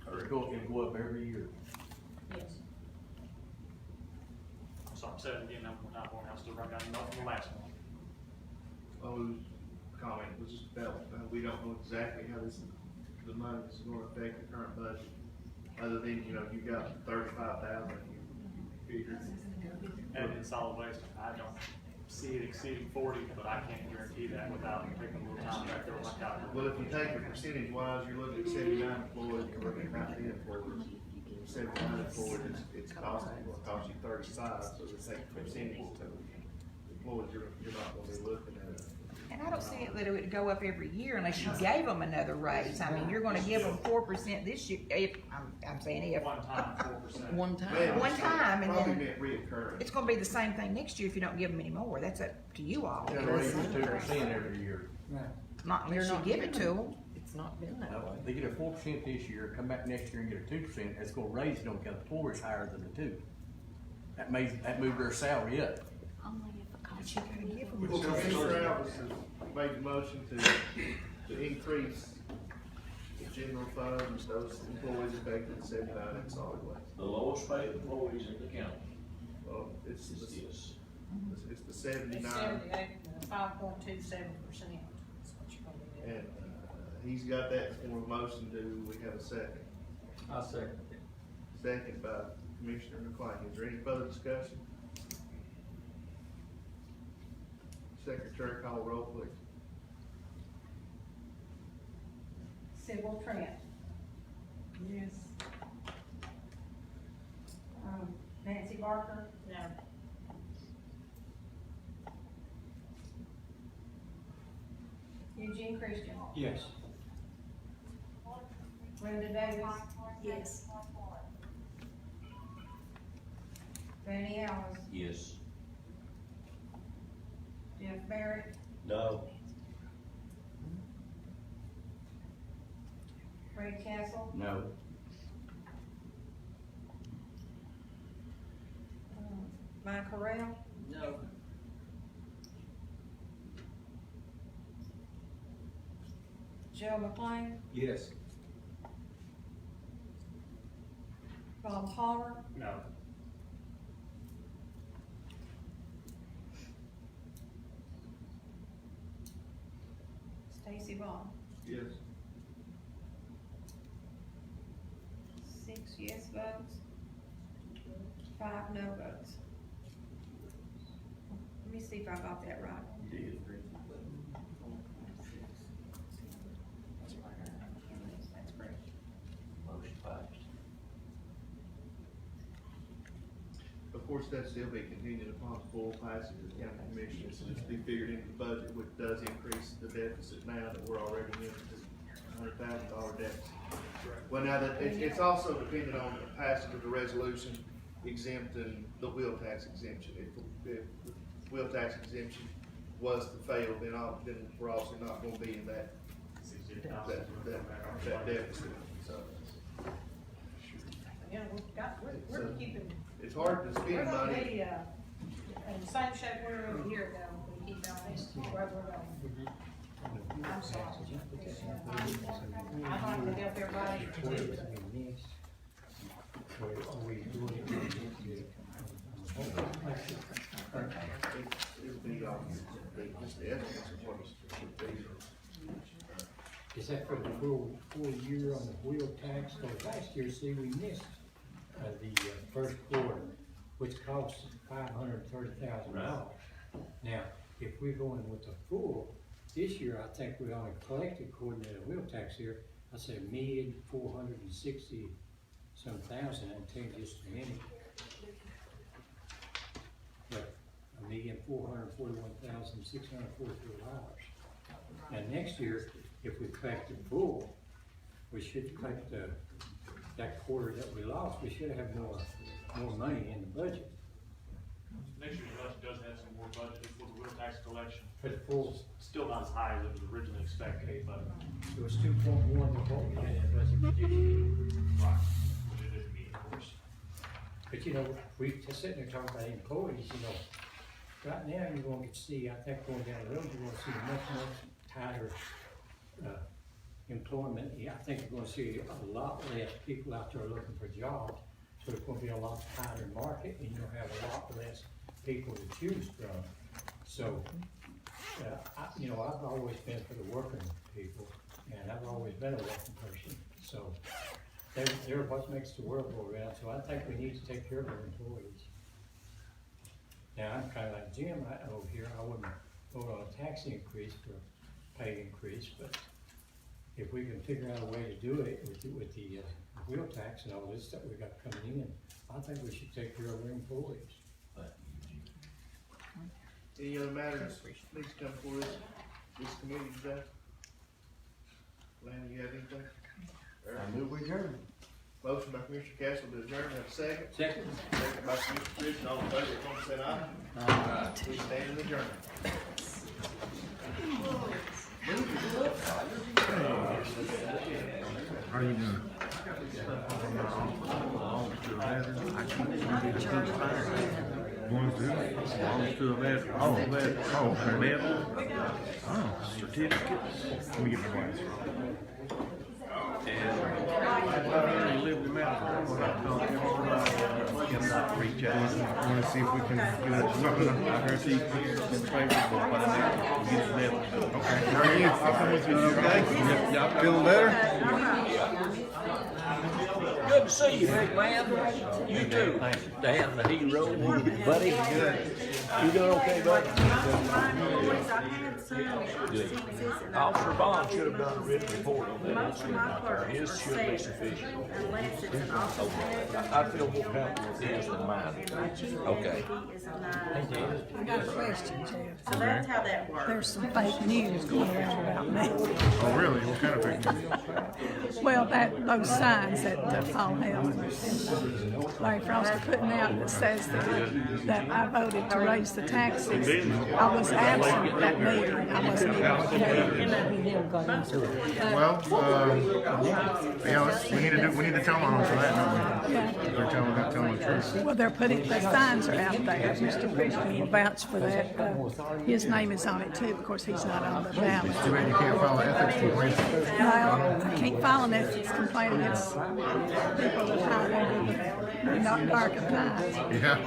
Speaker 17: It'll go up every year.
Speaker 4: Yes.
Speaker 9: So I'm saying again, I'm not going, I'll still run down the last one.
Speaker 5: Oh, comment was just about, we don't know exactly how the money is gonna affect the current budget. Other than, you know, you got 35,000, you figured.
Speaker 9: And in solid waste, I don't see it exceeding 40, but I can't guarantee that without taking a little time back there with my calculator.
Speaker 5: Well, if you take it percentage wise, you're looking at 79 employees, you're looking at 19 employees. 79 employees, it's costing, it will cost you 35, so to take percentage to employees, you're not gonna be looking at it.
Speaker 1: And I don't see it that it would go up every year unless you gave them another raise. I mean, you're gonna give them 4% this year, if, I'm saying if.
Speaker 9: One time, 4%.
Speaker 17: One time.
Speaker 5: Man,
Speaker 1: One time, and
Speaker 5: probably
Speaker 1: then
Speaker 5: meant reoccurring.
Speaker 1: it's gonna be the same thing next year if you don't give them any more. That's up to you all.
Speaker 17: They'll raise it 2% every year.
Speaker 1: Not unless you give it to them.
Speaker 17: It's not been that way. They get a 4% this year, come back next year and get a 2%, that's gonna raise it, because the 4 is higher than the 2. That moved their salary up.
Speaker 14: Only if it costs.
Speaker 1: You gotta give them.
Speaker 5: So Mr. Alvis has made the motion to increase the general fund, those employees affected at 79 in solid waste.
Speaker 16: The lowest paid employees in the county.
Speaker 5: Well, it's the
Speaker 16: Yes.
Speaker 5: 79,
Speaker 4: 5.27%. That's what you're gonna be doing.
Speaker 5: and, he's got that for a motion. Do we have a second?
Speaker 10: I second it.
Speaker 5: Second by Commissioner McClain. Is there any further discussion? Secretary, call the roll, please.
Speaker 11: Sybil Trent. Yes. Nancy Barker.
Speaker 4: No,
Speaker 11: Eugene Christian.
Speaker 10: Yes.
Speaker 11: Linda Davis.
Speaker 14: Yes.
Speaker 11: Fanny Allen.
Speaker 16: Yes.
Speaker 11: Jeff Barrett.
Speaker 15: No.
Speaker 11: Fred Castle.
Speaker 17: No.
Speaker 11: Mike Corral.
Speaker 8: No.
Speaker 11: Joe McLean.
Speaker 10: Yes.
Speaker 11: Bob Palmer.
Speaker 9: No.
Speaker 11: Stacy Vaughn.
Speaker 5: Yes.
Speaker 11: 6 yes votes. 5 no votes. Let me see if I got that right.
Speaker 16: You did.
Speaker 11: That's correct.
Speaker 16: Motion passed.
Speaker 5: Of course, that still be contingent upon full passage of the county commissioners, and it's be figured into the budget, which does increase the deficit now that we're already in the $100,000 deficit. Well, now that, it's also dependent on the passage of the resolution exempting the wheel tax exemption. If the wheel tax exemption was to fail, then we're also not gonna be in that deficit, so.
Speaker 4: yeah, we're
Speaker 5: So-
Speaker 4: keeping,
Speaker 5: It's hard to
Speaker 4: we're
Speaker 5: spend
Speaker 4: gonna
Speaker 5: money.
Speaker 4: be, in the same shape we were a year ago, if we keep on this, where we're going. I'm sorry. I'd like to help everybody too,
Speaker 5: It'll be, just the estimates of what it should be.
Speaker 18: Is that for the full year on the wheel tax? Cause last year, see, we missed, the first quarter, which cost $530,000. Now, if we're going with the full, this year, I think we only collected, according to the wheel tax here, I say $1,460,000, I'll tell you just a minute. But $1,441,644. And next year, if we collect the full, we should collect that quarter that we lost, we should have more money in the budget.
Speaker 9: Next year's budget does have some more budget for the wheel tax collection.
Speaker 18: For the full.
Speaker 9: Still not as high as it was originally expected, but.
Speaker 18: It was 2.1 before we had that budget reduction.
Speaker 9: Right. But it didn't meet, of course.
Speaker 18: But you know, we just sitting there talking about employees, you know, right now you're going to see, I think going down the road, you're going to see much tighter, employment. Yeah, I think you're going to see a lot less people out there looking for jobs. So it's going to be a lot tighter market, and you'll have a lot less people to choose from. So, you know, I've always been for the working people, and I've always been a working person. So, they're what makes the world go around. So I think we need to take care of our employees. Now, I'm kind of like Jim over here. I wouldn't vote on a tax increase for a pay increase, but if we can figure out a way to do it with the wheel tax and all this that we got coming in, I think we should take care of our employees.
Speaker 5: Any other matters need to come before this committee today? Lana, you have anything?
Speaker 17: I move we adjourn.
Speaker 5: Motion by Commissioner Castle to adjourn, have a second?
Speaker 18: Second.
Speaker 5: Second by Commissioner Christian, all in favor, come say aye. Aye. We stand in adjournment.
Speaker 3: How are you doing? Belongs to? Belongs to a veteran. Oh, okay. Oh, certificates. Let me get my glasses. And I lived in Mountain. What I told him, reach out. I want to see if we can do something. I heard see in favorable financial. Okay. How are you? I'll come with you. Okay. Y'all feeling better?
Speaker 16: Good to see you, big man. You too. Dan, the hero, buddy. Good. You doing okay, buddy? Good. Officer Bond should have done a written report on that. His should be sufficient. I feel more comfortable with his than mine. Okay.
Speaker 11: I got a question, Jeff.
Speaker 13: So that's how that works.
Speaker 11: There's some fake news going around about me.
Speaker 3: Oh, really? What kind of fake news?
Speaker 11: Well, those signs that all have, Larry Frost are putting out that says that I voted to raise the taxes. I was absent at that meeting. I wasn't even
Speaker 3: Well, yeah, we need to tell them for that, don't we?
Speaker 11: Yeah.
Speaker 3: They're telling the truth.
Speaker 11: Well, they're putting, the signs are out there. Mr. Christian will vouch for that. His name is on it too. Of course, he's not on the ballot.
Speaker 3: Too bad you can't file an ethics complaint.
Speaker 11: Well, I can't file an ethics complaint against people that hide under the dark of night.
Speaker 3: Yeah.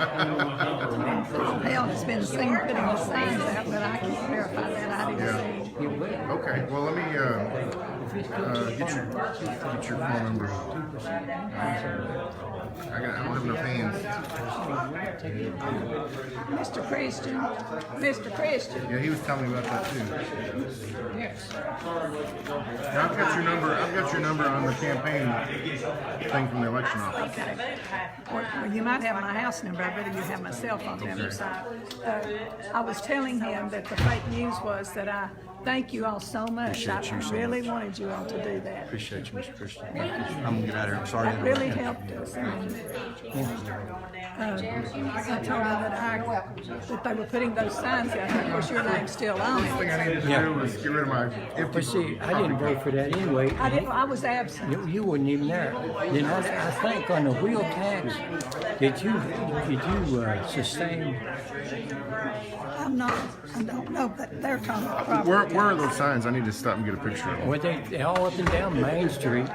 Speaker 11: Hell, it's been seen putting the signs out, but I can't verify that. I didn't see.
Speaker 3: Okay, well, let me, get your phone number. I don't have enough hands.
Speaker 11: Mr. Christian.
Speaker 3: Yeah, he was telling me about that too.
Speaker 11: Yes.
Speaker 3: Now, I've got your number on the campaign thing from the election office.
Speaker 11: Okay. Well, you might have my house number. I bet you have my cell phone number. So, I was telling him that the fake news was that I thank you all so much. I really wanted you all to do that.
Speaker 3: Appreciate you, Mr. Christian. I'm gonna get out of here. I'm sorry.
Speaker 11: That really helped us. I told her that they were putting those signs out there. Of course, your name's still on
Speaker 3: The thing
Speaker 11: it.
Speaker 3: I needed to do was get rid of my empty.
Speaker 18: But see, I didn't vote for that anyway.
Speaker 11: I was absent.
Speaker 18: You wasn't even there. Then I think on the wheel tax, did you sustain?
Speaker 11: I'm not. I don't know, but they're talking about property
Speaker 3: Where are those signs? I need to stop and get a picture of them.
Speaker 18: Well, they're all up and down Main Street.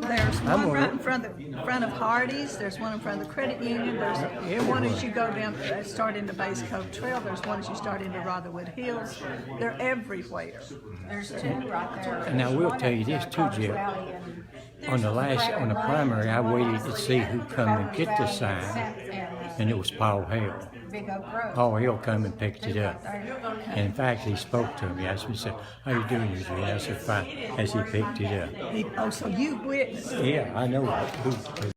Speaker 11: There's one right in front of Hardee's, there's one in front of the credit union, there's one as you go down, start into Base Cove Trail, there's one as you start into Rotherwood Hills. They're everywhere.
Speaker 14: There's two right there.
Speaker 18: And I will tell you this too, Jeff. On the primary, I waited to see who come and get the sign, and it was Paul Hale.
Speaker 14: Big Oak Road.
Speaker 18: Paul Hill come and picked it up. And in fact, he spoke to me. He asked me, he said, "How you doing, Eugene?" I said, "Fine," as he picked it up.
Speaker 11: So you witnessed it.
Speaker 18: Yeah, I know who